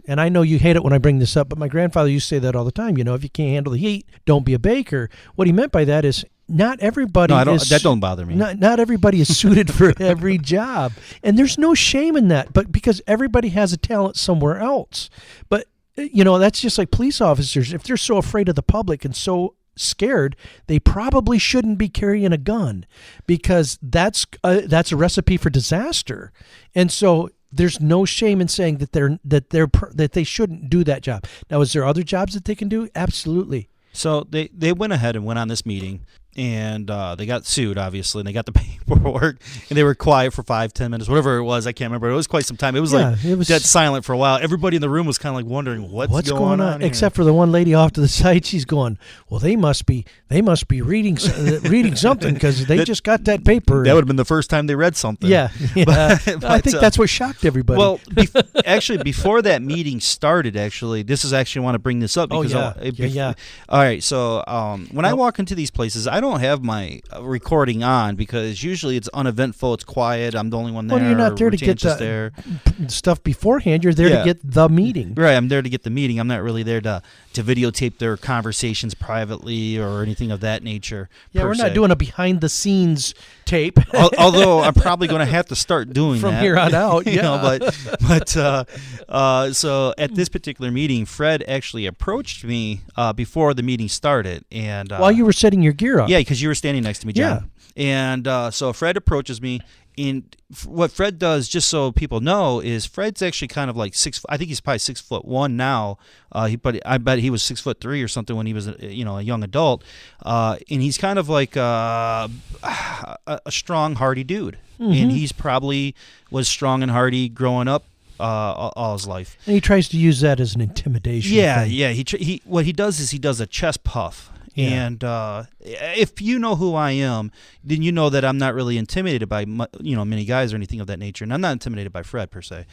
Speaker 2: and I know you hate it when I bring this up, but my grandfather used to say that all the time. If you can't handle the heat, don't be a baker. What he meant by that is not everybody. No,
Speaker 1: that don't bother me.
Speaker 2: Not everybody is suited for every job, and there's no shame in that. But because everybody has a talent somewhere else, but that's just like police officers. If they're so afraid of the public and so scared, they probably shouldn't be carrying a gun, because that's a recipe for disaster. And so there's no shame in saying that they shouldn't do that job. Now, is there other jobs that they can do? Absolutely.
Speaker 1: So they went ahead and went on this meeting, and they got sued, obviously, and they got the paperwork, and they were quiet for 5-10 minutes, whatever it was. I can't remember. It was quite some time. It was dead silent for a while. Everybody in the room was kind of like wondering what's going on here?
Speaker 2: Except for the one lady off to the side. She's going, well, they must be reading something, because they just got that paper.
Speaker 1: That would have been the first time they read something.
Speaker 2: Yeah. But I think that's what shocked everybody.
Speaker 1: Well, actually, before that meeting started, this is actually I want to bring this up because all right. So when I walk into these places, I don't have my recording on, because usually it's uneventful, it's quiet, I'm the only one there.
Speaker 2: Well, you're not there to get the stuff beforehand. You're there to get the meeting.
Speaker 1: Right, I'm there to get the meeting. I'm not really there to videotape their conversations privately or anything of that nature.
Speaker 2: Yeah, we're not doing a behind-the-scenes tape.
Speaker 1: Although I'm probably going to have to start doing
Speaker 2: from
Speaker 1: that.
Speaker 2: here on out.
Speaker 1: So at this particular meeting, Fred actually approached me before the meeting started, and
Speaker 2: while you were setting your gear up.
Speaker 1: Yeah, because you were standing next to me, John. Yeah. And so Fred approaches me, and what Fred does, just so people know, is Fred's actually kind of like I think he's probably 6'1" now. But I bet he was 6'3" or something when he was a young adult. And he's kind of like a strong, hardy dude. Mm-hmm. And he's probably was strong and hardy growing up all his life.
Speaker 2: And he tries to use that as an intimidation.
Speaker 1: Yeah,
Speaker 2: thing.
Speaker 1: yeah. He what he does is he does a chest puff. Yeah. And if you know who I am, then you know that I'm not really intimidated by many guys or anything of that nature, and I'm not intimidated by Fred per se.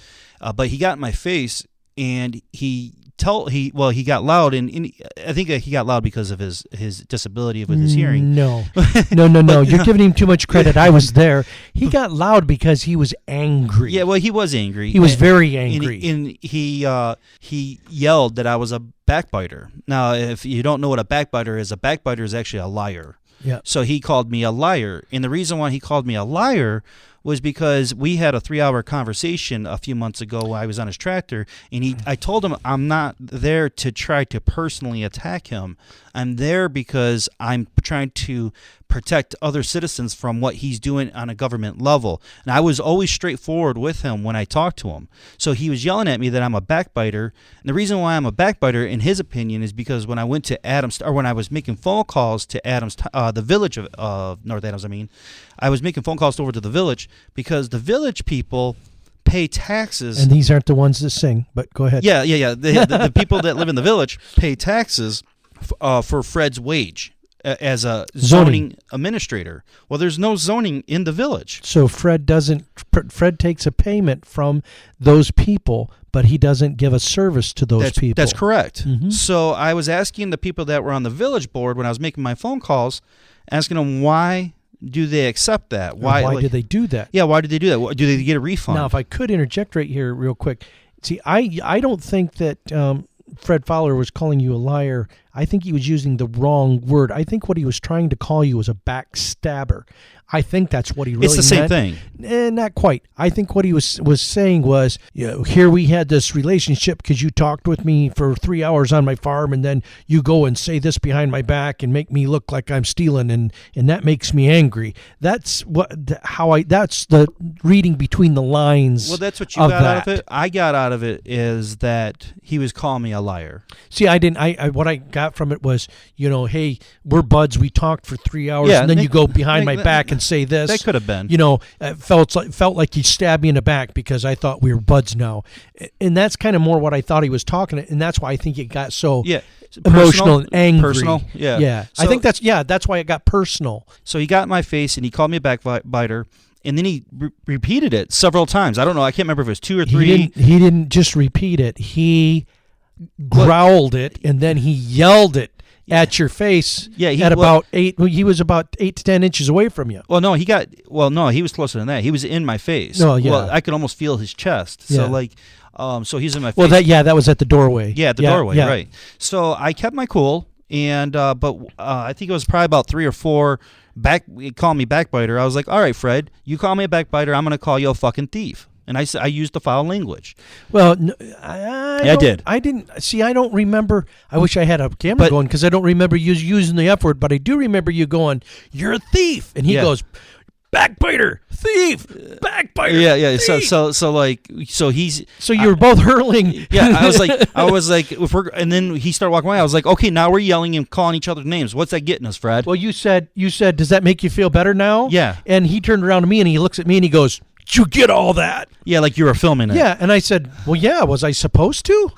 Speaker 1: But he got in my face, and he got loud, and I think he got loud because of his disability with his hearing.
Speaker 2: No. You're giving him too much credit. I was there. He got loud because he was angry.
Speaker 1: Yeah, well, he was angry.
Speaker 2: He was very angry,
Speaker 1: and he yelled that I was a backbiter. Now, if you don't know what a backbiter is actually a liar.
Speaker 2: Yeah.
Speaker 1: So he called me a liar, and the reason why he called me a liar was because we had a 3-hour conversation a few months ago while I was on his tractor, and I told him I'm not there to try to personally attack him. I'm there because I'm trying to protect other citizens from what he's doing on a government level. And I was always straightforward with him when I talked to him. So he was yelling at me that I'm a backbiter. And the reason why I'm a backbiter, in his opinion, is because when I went to Adams, or when I was making phone calls to Adams, the village of North Adams, I was making phone calls over to the village because the village people pay taxes.
Speaker 2: And these aren't the ones that sing, but go ahead.
Speaker 1: Yeah. The people that live in the village pay taxes for Fred's wage as a zoning administrator. Well, there's no zoning in the village.
Speaker 2: So Fred takes a payment from those people, but he doesn't give a service to those people.
Speaker 1: That's correct.
Speaker 2: Mm-hmm.
Speaker 1: So I was asking the people that were on the village board when I was making my phone calls, asking them why do they accept that?
Speaker 2: Why do they do that?
Speaker 1: Yeah, why do they do that? Do they get a refund?
Speaker 2: Now, if I could interject right here real quick. See, I don't think that Fred Fowler was calling you a liar. I think he was using the wrong word. I think what he was trying to call you was a backstabber. I think that's what he really meant.
Speaker 1: It's the same thing.
Speaker 2: Not quite. I think what he was saying was, here we had this relationship because you talked with me for 3 hours on my farm, and then you go and say this behind my back and make me look like I'm stealing, and that makes me angry. That's that's the reading between the lines.
Speaker 1: Well, that's what you got out of it. I got out of it is that he was calling me a liar.
Speaker 2: See, I didn't. What I got from it was, hey, we're buds. We talked for 3 hours, and then you go behind my back and say this.
Speaker 1: That could have been.
Speaker 2: Felt like he stabbed me in the back because I thought we were buds now, and that's kind of more what I thought he was talking, and that's why I think it got so emotional and angry.
Speaker 1: Personal, yeah.
Speaker 2: So, I think that's why it got personal.
Speaker 1: So he got in my face and he called me a backbiter. And then he repeated it several times. I don't know. I can't remember if it was 2 or 3.
Speaker 2: He didn't just repeat it. He growled it, and then he yelled it at your face. Yeah, about 8. He was about 8 to 10 inches away from you.
Speaker 1: Well, no, he was closer than that. He was in my face.
Speaker 2: Oh, yeah.
Speaker 1: Well, I could almost feel his chest.
Speaker 2: Yeah.
Speaker 1: So he's in my face.
Speaker 2: Well, that was at the doorway.
Speaker 1: Yeah, at the doorway, right. So I kept my cool, and but I think it was probably about 3 or 4. He called me backbiter. I was like, all right, Fred, you call me a backbiter, I'm going to call you a fucking thief. And I used the foul language.
Speaker 2: Well, I
Speaker 1: did.
Speaker 2: I didn't. See, I don't remember. I wish I had a camera going because I don't remember you using the F word, but I do remember you going, you're a thief. And he goes, backbiter, thief, backbiter.
Speaker 1: Yeah.
Speaker 2: Thief.
Speaker 1: So
Speaker 2: you were both hurling.
Speaker 1: Yeah, I was like, and then he started walking away. I was like, okay, now we're yelling and calling each other's names. What's that getting us, Fred?
Speaker 2: Well, you said, does that make you feel better now?
Speaker 1: Yeah.
Speaker 2: And he turned around to me and he looks at me and he goes, did you get all that?
Speaker 1: Yeah, like you were filming it.
Speaker 2: Yeah, and I said, well, yeah, was I supposed to?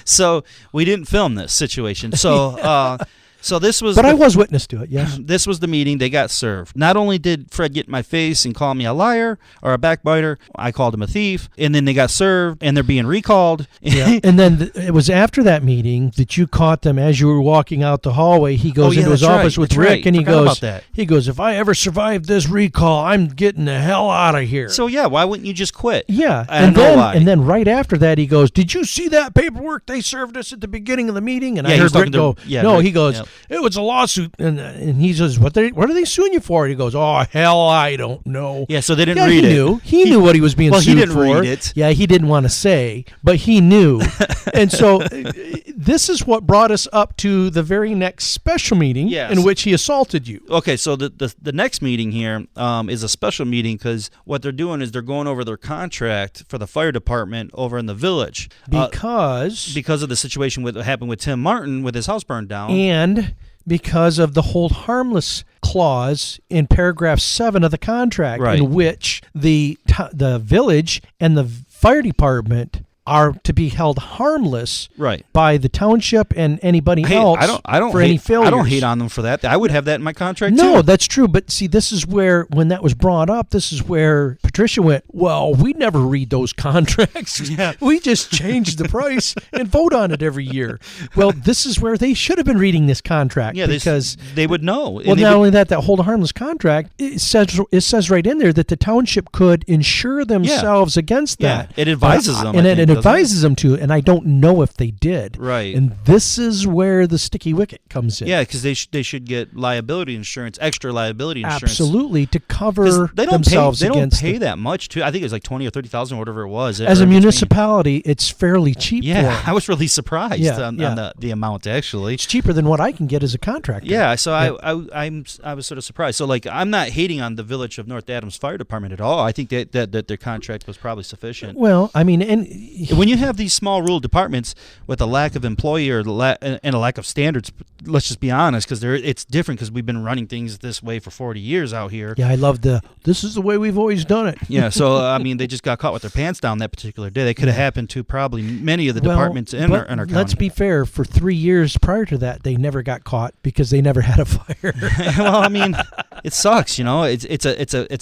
Speaker 1: So we didn't film this situation. So So this was...
Speaker 2: But I was witness to it, yes.
Speaker 1: This was the meeting. They got served. Not only did Fred get in my face and call me a liar or a backbiter, I called him a thief, and then they got served, and they're being recalled.
Speaker 2: Yeah. And then it was after that meeting that you caught them as you were walking out the hallway. He goes into his office with Rick, and he goes, if I ever survive this recall, I'm getting the hell out of here.
Speaker 1: So, yeah, why wouldn't you just quit?
Speaker 2: Yeah.
Speaker 1: I don't know why.
Speaker 2: And then right after that, he goes, did you see that paperwork they served us at the beginning of the meeting? And I heard Rick go, he goes, it was a lawsuit. And he says, what are they suing you for? And he goes, oh, hell, I don't know.
Speaker 1: Yeah, so they didn't read it.
Speaker 2: He knew what he was being sued for.
Speaker 1: Well, he didn't read it.
Speaker 2: Yeah, he didn't want to say, but he knew. And so this is what brought us up to the very next special meeting in which he assaulted you.
Speaker 1: Okay, so the next meeting here is a special meeting because what they're doing is they're going over their contract for the fire department over in the village. Because of the situation that happened with Tim Martin with his house burned down.
Speaker 2: And because of the hold harmless clause in paragraph 7 of the contract, in which the village and the fire department are to be held harmless by the township and anybody else for any failures.
Speaker 1: I don't hate on them for that. I would have that in my contract too.
Speaker 2: No, that's true. But see, this is where, when that was brought up, this is where Patricia went, well, we never read those contracts. Yeah. We just change the price and vote on it every year. Well, this is where they should have been reading this contract because
Speaker 1: they would know.
Speaker 2: Well, not only that hold a harmless contract, it says right in there that the township could insure themselves against that.
Speaker 1: It advises them.
Speaker 2: And it
Speaker 1: doesn't it?
Speaker 2: advises them to, and I don't know if they did.
Speaker 1: Right.
Speaker 2: And this is where the sticky wicket comes in.
Speaker 1: Yeah, because they should get liability insurance, extra liability insurance.
Speaker 2: Absolutely, to cover
Speaker 1: They don't
Speaker 2: themselves
Speaker 1: pay, they
Speaker 2: against
Speaker 1: don't pay that much, too. I think it was like 20 or 30,000 or whatever it was.
Speaker 2: As a municipality, it's fairly cheap.
Speaker 1: Yeah,
Speaker 2: for
Speaker 1: I was really surprised on
Speaker 2: yeah.
Speaker 1: the amount, actually.
Speaker 2: It's cheaper than what I can get as a contractor.
Speaker 1: Yeah, so I was sort of surprised. So, like, I'm not hating on the Village of North Adams Fire Department at all. I think that their contract was probably sufficient.
Speaker 2: Well, I mean, and
Speaker 1: when you have these small rural departments with a lack of employee and a lack of standards, let's just be honest, because it's different because we've been running things this way for 40 years out here.
Speaker 2: Yeah, I love this is the way we've always done it.
Speaker 1: Yeah, so, I mean, they just got caught with their pants down that particular day. They could have happened to probably many of the departments in our county.
Speaker 2: Let's be fair. For 3 years prior to that, they never got caught because they never had a fire.
Speaker 1: Well, I mean, it sucks, you know. It's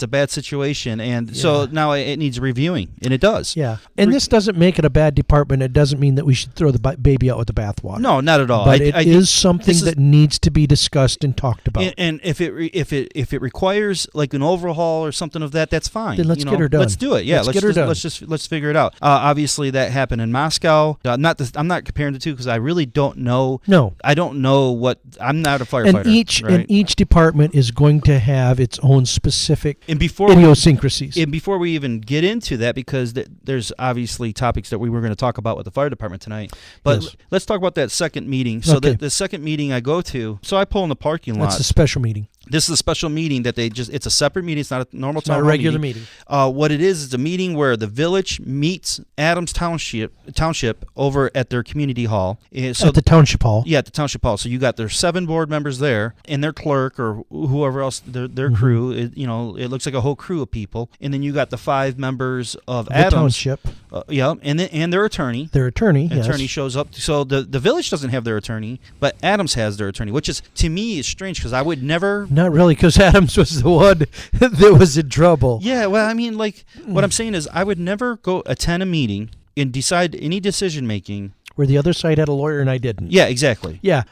Speaker 1: a bad situation, and so now it needs reviewing, and it does.
Speaker 2: Yeah, and this doesn't make it a bad department. It doesn't mean that we should throw the baby out with the bathwater.
Speaker 1: No, not at all.
Speaker 2: But it is something that needs to be discussed and talked about.
Speaker 1: And if it requires like an overhaul or something of that, that's fine.
Speaker 2: Then let's get her done.
Speaker 1: Let's do it. Yeah,
Speaker 2: get her done.
Speaker 1: Let's figure it out. Obviously, that happened in Moscow. I'm not comparing the two because I really don't know.
Speaker 2: No,
Speaker 1: I don't know what. I'm not a firefighter.
Speaker 2: And each department is going to have its own specific idiosyncrasies.
Speaker 1: And before we even get into that, because there's obviously topics that we were going to talk about with the fire department tonight. But let's talk about that second meeting. So the second meeting I go to, so I pull in the parking lot.
Speaker 2: That's a special meeting.
Speaker 1: This is a special meeting that it's a separate meeting. It's not a normal
Speaker 2: town hall
Speaker 1: regular
Speaker 2: meeting.
Speaker 1: What it is a meeting where the village meets Adams Township over at their community hall. So
Speaker 2: at the township hall.
Speaker 1: Yeah, at the township hall. So you got their 7 board members there and their clerk or whoever else, their crew. It looks like a whole crew of people. And then you got the 5 members of Adams.
Speaker 2: Township.
Speaker 1: And their attorney.
Speaker 2: Their attorney, yes.
Speaker 1: Attorney shows up. So the village doesn't have their attorney, but Adams has their attorney, which is, to me, is strange because I would never...
Speaker 2: Not really, because Adams was the one that was in trouble.
Speaker 1: Yeah, well, I mean, like, what I'm saying is I would never go attend a meeting and decide any decision-making
Speaker 2: where the other side had a lawyer and I didn't.
Speaker 1: Yeah, exactly.
Speaker 2: Yeah.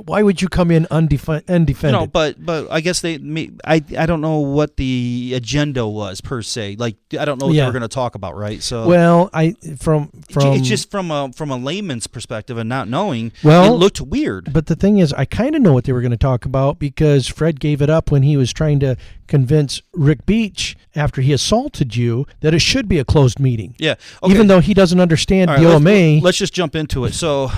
Speaker 2: Why would you come in undefended?
Speaker 1: No, but I guess I don't know what the agenda was per se. Like, I don't know what they were going to talk about, right? So
Speaker 2: well, from
Speaker 1: it's just from a layman's perspective and not knowing.
Speaker 2: Well,
Speaker 1: it looked weird.
Speaker 2: But the thing is, I kind of know what they were going to talk about because Fred gave it up when he was trying to convince Rick Beach after he assaulted you that it should be a closed meeting.
Speaker 1: Yeah. Okay.
Speaker 2: Even though he doesn't understand the OMA.
Speaker 1: Let's just jump into it. So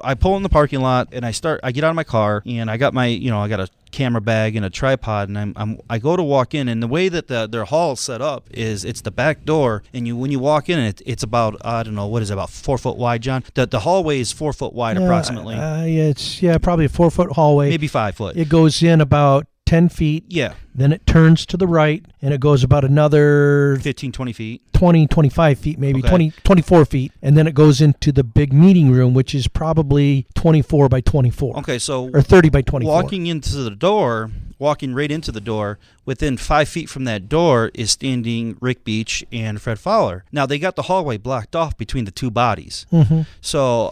Speaker 1: I pull in the parking lot and I get out of my car and I got I got a camera bag and a tripod and I go to walk in, and the way that their hall is set up is it's the back door, and when you walk in it's about, I don't know, what is it, about 4 foot wide, John? The hallway is 4 foot wide approximately.
Speaker 2: It's probably a 4 foot hallway.
Speaker 1: Maybe 5 foot.
Speaker 2: It goes in about 10 feet.
Speaker 1: Yeah.
Speaker 2: Then it turns to the right, and it goes about another
Speaker 1: 15, 20 feet.
Speaker 2: 20, 25 feet, maybe,
Speaker 1: Okay.
Speaker 2: 20, 24 feet. And then it goes into the big meeting room, which is probably 24 by 24.
Speaker 1: Okay, so...
Speaker 2: Or 30 by 24.
Speaker 1: Walking right into the door, within 5 feet from that door is standing Rick Beach and Fred Fowler. Now, they got the hallway blocked off between the two bodies.
Speaker 2: Mm-hmm.
Speaker 1: So,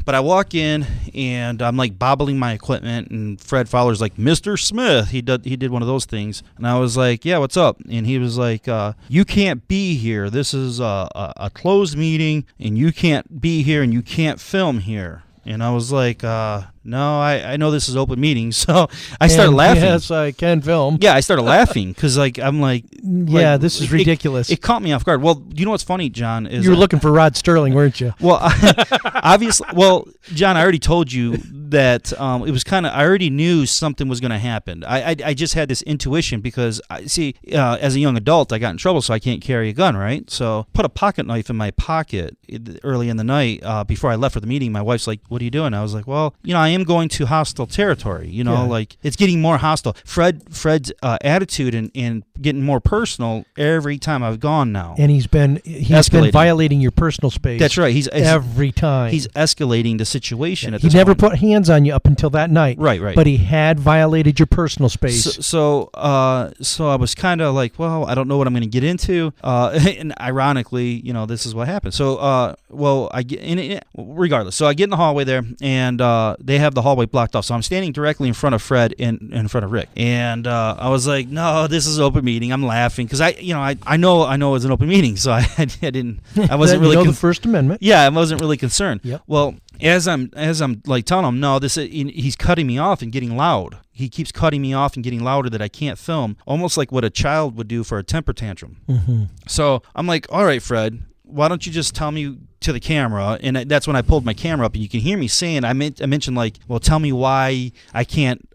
Speaker 1: but I walk in, and I'm, like, bobbling my equipment, and Fred Fowler's like, Mr. Smith. He did one of those things. And I was like, yeah, what's up? And he was like, you can't be here. This is a closed meeting, and you can't be here, and you can't film here. And I was like, no, I know this is open meeting. So I started laughing.
Speaker 2: Yes, I can film.
Speaker 1: Yeah, I started laughing because, I'm like...
Speaker 2: Yeah, this is ridiculous.
Speaker 1: It caught me off guard. Well, you know what's funny, John? Is
Speaker 2: you were looking for Rod Sterling, weren't you?
Speaker 1: Well, obviously... Well, John, I already told you that it was kind of... I already knew something was going to happen. I just had this intuition because, as a young adult, I got in trouble, so I can't carry a gun, right? So put a pocket knife in my pocket early in the night before I left for the meeting. My wife's like, what are you doing? I was like, well, I am going to hostile territory. Like, it's getting more hostile. Fred's attitude and getting more personal every time I've gone now.
Speaker 2: And he's been violating your personal space.
Speaker 1: That's right.
Speaker 2: Every time.
Speaker 1: He's escalating the situation at
Speaker 2: He
Speaker 1: this
Speaker 2: never
Speaker 1: point.
Speaker 2: put hands hands on you up until that night.
Speaker 1: Right.
Speaker 2: But he had violated your personal space.
Speaker 1: So I was kind of like, well, I don't know what I'm going to get into. And ironically, this is what happened. So, I get regardless. So I get in the hallway there, and they have the hallway blocked off. So I'm standing directly in front of Fred and in front of Rick. And I was like, no, this is an open meeting. I'm laughing because I know it's an open meeting. So I wasn't really
Speaker 2: the First Amendment.
Speaker 1: Yeah, I wasn't really concerned.
Speaker 2: Yep.
Speaker 1: Well, as I'm like telling him, no, he's cutting me off and getting loud. He keeps cutting me off and getting louder that I can't film, almost like what a child would do for a temper tantrum.
Speaker 2: Mm-hmm.
Speaker 1: So I'm like, all right, Fred, why don't you just tell me to the camera? And that's when I pulled my camera up, and you can hear me saying, I mentioned like, well, tell me why I can't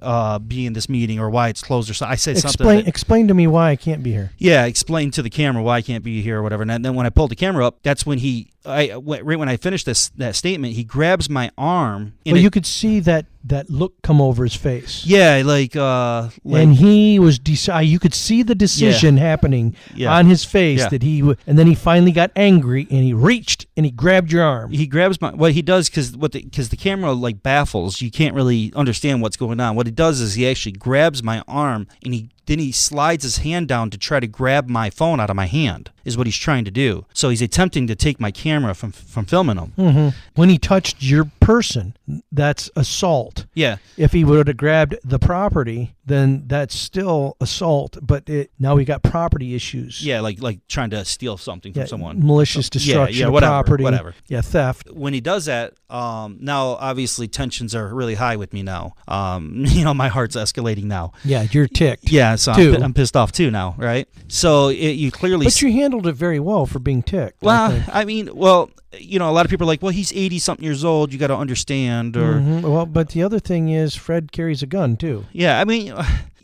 Speaker 1: be in this meeting or why it's closed or something. I said something.
Speaker 2: Explain to me why I can't be here.
Speaker 1: Yeah, explain to the camera why I can't be here or whatever. And then when I pulled the camera up, that's when right when I finished that statement, he grabs my arm.
Speaker 2: Well, you could see that look come over his face.
Speaker 1: Yeah,
Speaker 2: and he was you could see the decision happening on his face that and then he finally got angry and he reached and he grabbed your arm.
Speaker 1: He grabs what he does because the camera like baffles. You can't really understand what's going on. What he does is he actually grabs my arm and then he slides his hand down to try to grab my phone out of my hand, is what he's trying to do. So he's attempting to take my camera from filming him.
Speaker 2: Mm-hmm. When he touched your person, that's assault.
Speaker 1: Yeah.
Speaker 2: If he would have grabbed the property, then that's still assault, but now we got property issues.
Speaker 1: Yeah, like trying to steal something from someone.
Speaker 2: Malicious destruction of property. Whatever. Yeah, theft.
Speaker 1: When he does that, now obviously tensions are really high with me now. My heart's escalating now.
Speaker 2: Yeah, you're ticked.
Speaker 1: Yeah, so I'm pissed off too now, right? So you clearly...
Speaker 2: But you handled it very well for being ticked.
Speaker 1: Well, I mean, a lot of people are like, well, he's 80-something years old. You got to understand. Or
Speaker 2: Well, but the other thing is Fred carries a gun too.
Speaker 1: Yeah, I mean,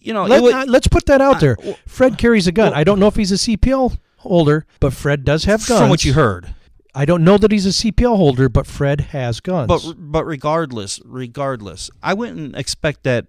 Speaker 2: let's put that out there. Fred carries a gun. Well, I don't know if he's a CPL holder, but Fred does have guns.
Speaker 1: From what you heard.
Speaker 2: I don't know that he's a CPL holder, but Fred has guns.
Speaker 1: But regardless, I wouldn't expect that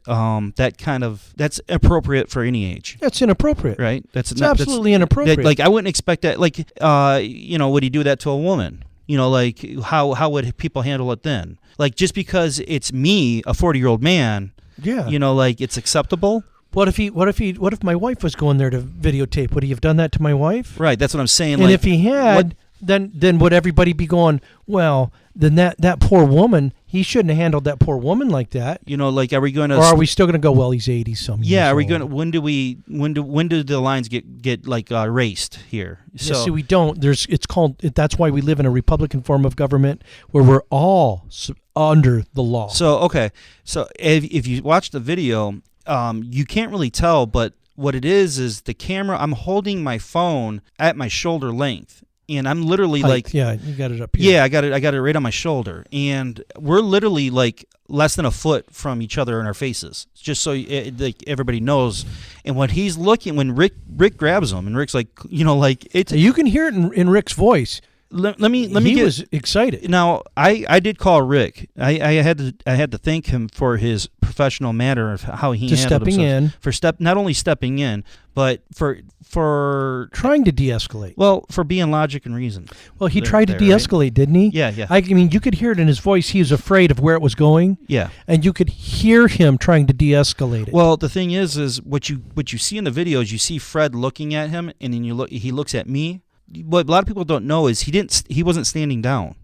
Speaker 1: that's appropriate for any age.
Speaker 2: That's inappropriate,
Speaker 1: right?
Speaker 2: It's absolutely inappropriate.
Speaker 1: I wouldn't expect that. Would he do that to a woman? How would people handle it then? Like, just because it's me, a 40-year-old man, it's acceptable.
Speaker 2: What if my wife was going there to videotape? Would he have done that to my wife?
Speaker 1: Right, that's what I'm saying.
Speaker 2: And if he had, then would everybody be going, well, then that poor woman, he shouldn't have handled that poor woman like that.
Speaker 1: Are we going to...
Speaker 2: Or are we still going to go, well, he's 80-something
Speaker 1: Yeah,
Speaker 2: years
Speaker 1: are we
Speaker 2: old.
Speaker 1: going to... When do the lines get erased here? So,
Speaker 2: see, we don't. That's why we live in a Republican form of government where we're all under the law.
Speaker 1: So, okay. So if you watch the video, you can't really tell, but what it is the camera, I'm holding my phone at my shoulder length. And I'm literally
Speaker 2: yeah, you got it up here.
Speaker 1: Yeah, I got it right on my shoulder, and we're literally like less than a foot from each other in our faces, just so everybody knows. And when he's looking, when Rick grabs him, and Rick's like, it's...
Speaker 2: You can hear it in Rick's voice.
Speaker 1: Let me
Speaker 2: He was excited.
Speaker 1: Now, I did call Rick. I had to thank him for his professional manner of how he handled himself. For not only stepping in, but for
Speaker 2: trying to de-escalate.
Speaker 1: Well, for being logic and reason.
Speaker 2: Well, he tried to de-escalate, right? Didn't he?
Speaker 1: Yeah.
Speaker 2: I mean, you could hear it in his voice. He was afraid of where it was going.
Speaker 1: Yeah.
Speaker 2: And you could hear him trying to de-escalate it.
Speaker 1: Well, the thing is what you see in the video is you see Fred looking at him, and then he looks at me. What a lot of people don't know is he wasn't standing down.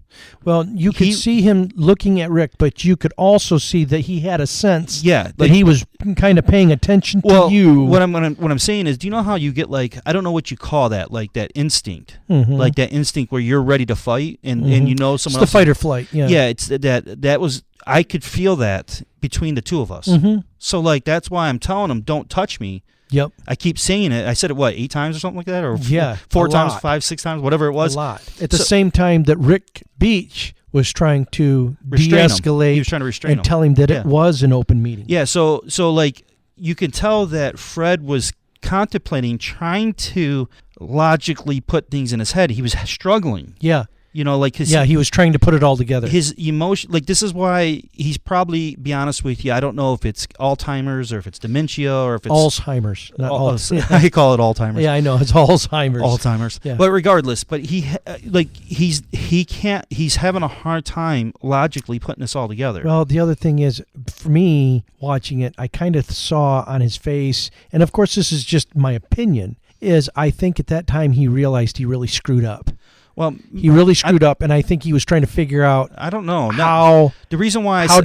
Speaker 2: Well, you could see him looking at Rick, but you could also see that he had a sense that he was kind of paying attention to you.
Speaker 1: What I'm saying is, do you know how you get I don't know what you call that, like that instinct, like that instinct where you're ready to fight and you know someone else.
Speaker 2: It's the fight or flight. Yeah.
Speaker 1: Yeah, it's that was, I could feel that between the two of us. So that's why I'm telling him, don't touch me.
Speaker 2: Yep.
Speaker 1: I keep saying it. I said it, 8 times or something like that? Or 4
Speaker 2: times,
Speaker 1: 5, 6 times, whatever it was.
Speaker 2: A lot. At the same time that Rick Beach was trying to de-escalate.
Speaker 1: He was trying to restrain him.
Speaker 2: And tell him that it was an open meeting.
Speaker 1: Yeah, so you can tell that Fred was contemplating trying to logically put things in his head. He was struggling.
Speaker 2: Yeah.
Speaker 1: You know, like
Speaker 2: he was trying to put it all together.
Speaker 1: His emotion, like this is why he's probably, be honest with you, I don't know if it's Alzheimer's or if it's dementia or if it's
Speaker 2: Alzheimer's. Not
Speaker 1: I call it Alzheimer's.
Speaker 2: Yeah, I know it's Alzheimer's.
Speaker 1: Alzheimer's.
Speaker 2: Yeah.
Speaker 1: But regardless, but he's having a hard time logically putting this all together.
Speaker 2: Well, the other thing is, for me watching it, I kind of saw on his face, and of course this is just my opinion, is I think at that time he realized he really screwed up.
Speaker 1: Well,
Speaker 2: he really screwed up, and I think he was trying to figure out.
Speaker 1: I don't know
Speaker 2: how.
Speaker 1: The reason why
Speaker 2: how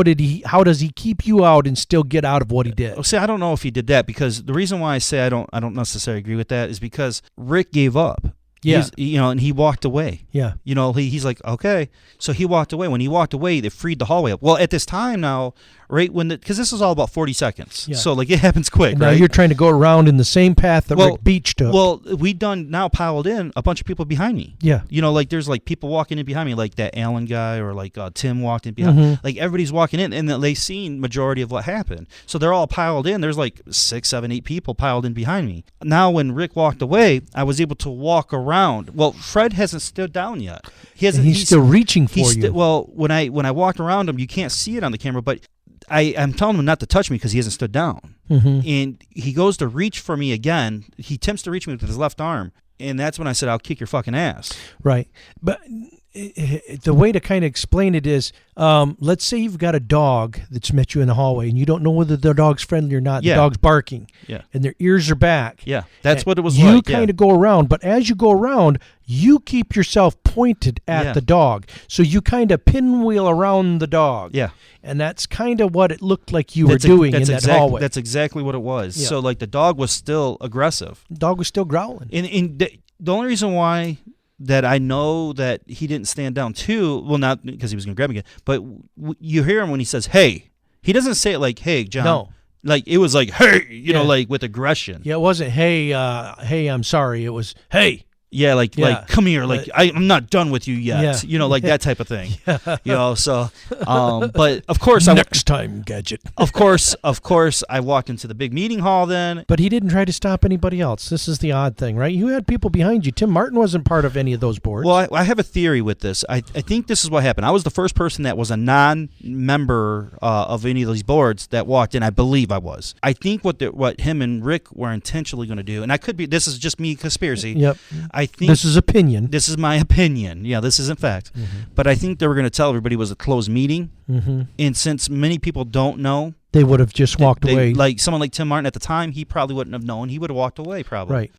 Speaker 2: does he keep you out and still get out of what he did?
Speaker 1: See, I don't know if he did that, because the reason why I say I don't necessarily agree with that is because Rick gave up.
Speaker 2: Yeah,
Speaker 1: and he walked away.
Speaker 2: Yeah,
Speaker 1: he's like, okay, so he walked away. When he walked away, they freed the hallway up. Well, at this time now, right when because this is all about 40 seconds, so like it happens quick.
Speaker 2: And now
Speaker 1: right?
Speaker 2: You're trying to go around in the same path that Rick Beach took.
Speaker 1: Well, we done now piled in a bunch of people behind me.
Speaker 2: Yeah,
Speaker 1: like there's like people walking in behind me, like that Allen guy or like Tim walked in behind.
Speaker 2: Mm-hmm.
Speaker 1: Like everybody's walking in, and they seen majority of what happened. So they're all piled in. There's like 6, 7, 8 people piled in behind me. Now when Rick walked away, I was able to walk around. Well, Fred hasn't stood down yet.
Speaker 2: He's still reaching for you.
Speaker 1: Well, when I walked around him, you can't see it on the camera, but I'm telling him not to touch me because he hasn't stood down.
Speaker 2: Mm-hmm.
Speaker 1: And he goes to reach for me again. He attempts to reach me with his left arm, and that's when I said, "I'll kick your fucking ass."
Speaker 2: Right, but the way to kind of explain it is, let's say you've got a dog that's met you in the hallway, and you don't know whether the dog's friendly or not.
Speaker 1: Yeah.
Speaker 2: The dog's barking,
Speaker 1: and
Speaker 2: their ears are back.
Speaker 1: Yeah, that's what it was.
Speaker 2: You
Speaker 1: like.
Speaker 2: kind of go around, but as you go around, you keep yourself pointed at the dog, so you kind of pinwheel around the dog.
Speaker 1: Yeah,
Speaker 2: and that's kind of what it looked like you were doing in that hallway.
Speaker 1: That's exactly what it was. Yeah. So like the dog was still aggressive.
Speaker 2: The dog was still growling.
Speaker 1: And the only reason why that I know that he didn't stand down too, well, not because he was going to grab me again, but you hear him when he says, "Hey." He doesn't say it like, "Hey, John."
Speaker 2: No.
Speaker 1: Like, it was like, "Hey," like with aggression.
Speaker 2: Yeah, it wasn't, "Hey, I'm sorry." It was, "Hey."
Speaker 1: Yeah, like come here, like I'm not done with you yet.
Speaker 2: Yeah.
Speaker 1: Like that type of thing. So but of course
Speaker 2: next time, Gadget.
Speaker 1: Of course I walked into the big meeting hall then.
Speaker 2: But he didn't try to stop anybody else. This is the odd thing, right? You had people behind you. Tim Martin wasn't part of any of those boards.
Speaker 1: Well, I have a theory with this. I think this is what happened. I was the first person that was a non-member of any of these boards that walked in. I believe I was. I think what him and Rick were intentionally going to do, and I could be, this is just me conspiracy.
Speaker 2: Yep.
Speaker 1: I think
Speaker 2: this is opinion.
Speaker 1: This is my opinion. Yeah, this isn't fact. Mm-hmm. But I think they were going to tell everybody it was a closed meeting.
Speaker 2: Mm-hmm.
Speaker 1: And since many people don't know,
Speaker 2: they would have just walked away.
Speaker 1: Like someone like Tim Martin at the time, he probably wouldn't have known. He would have walked away probably.
Speaker 2: Right.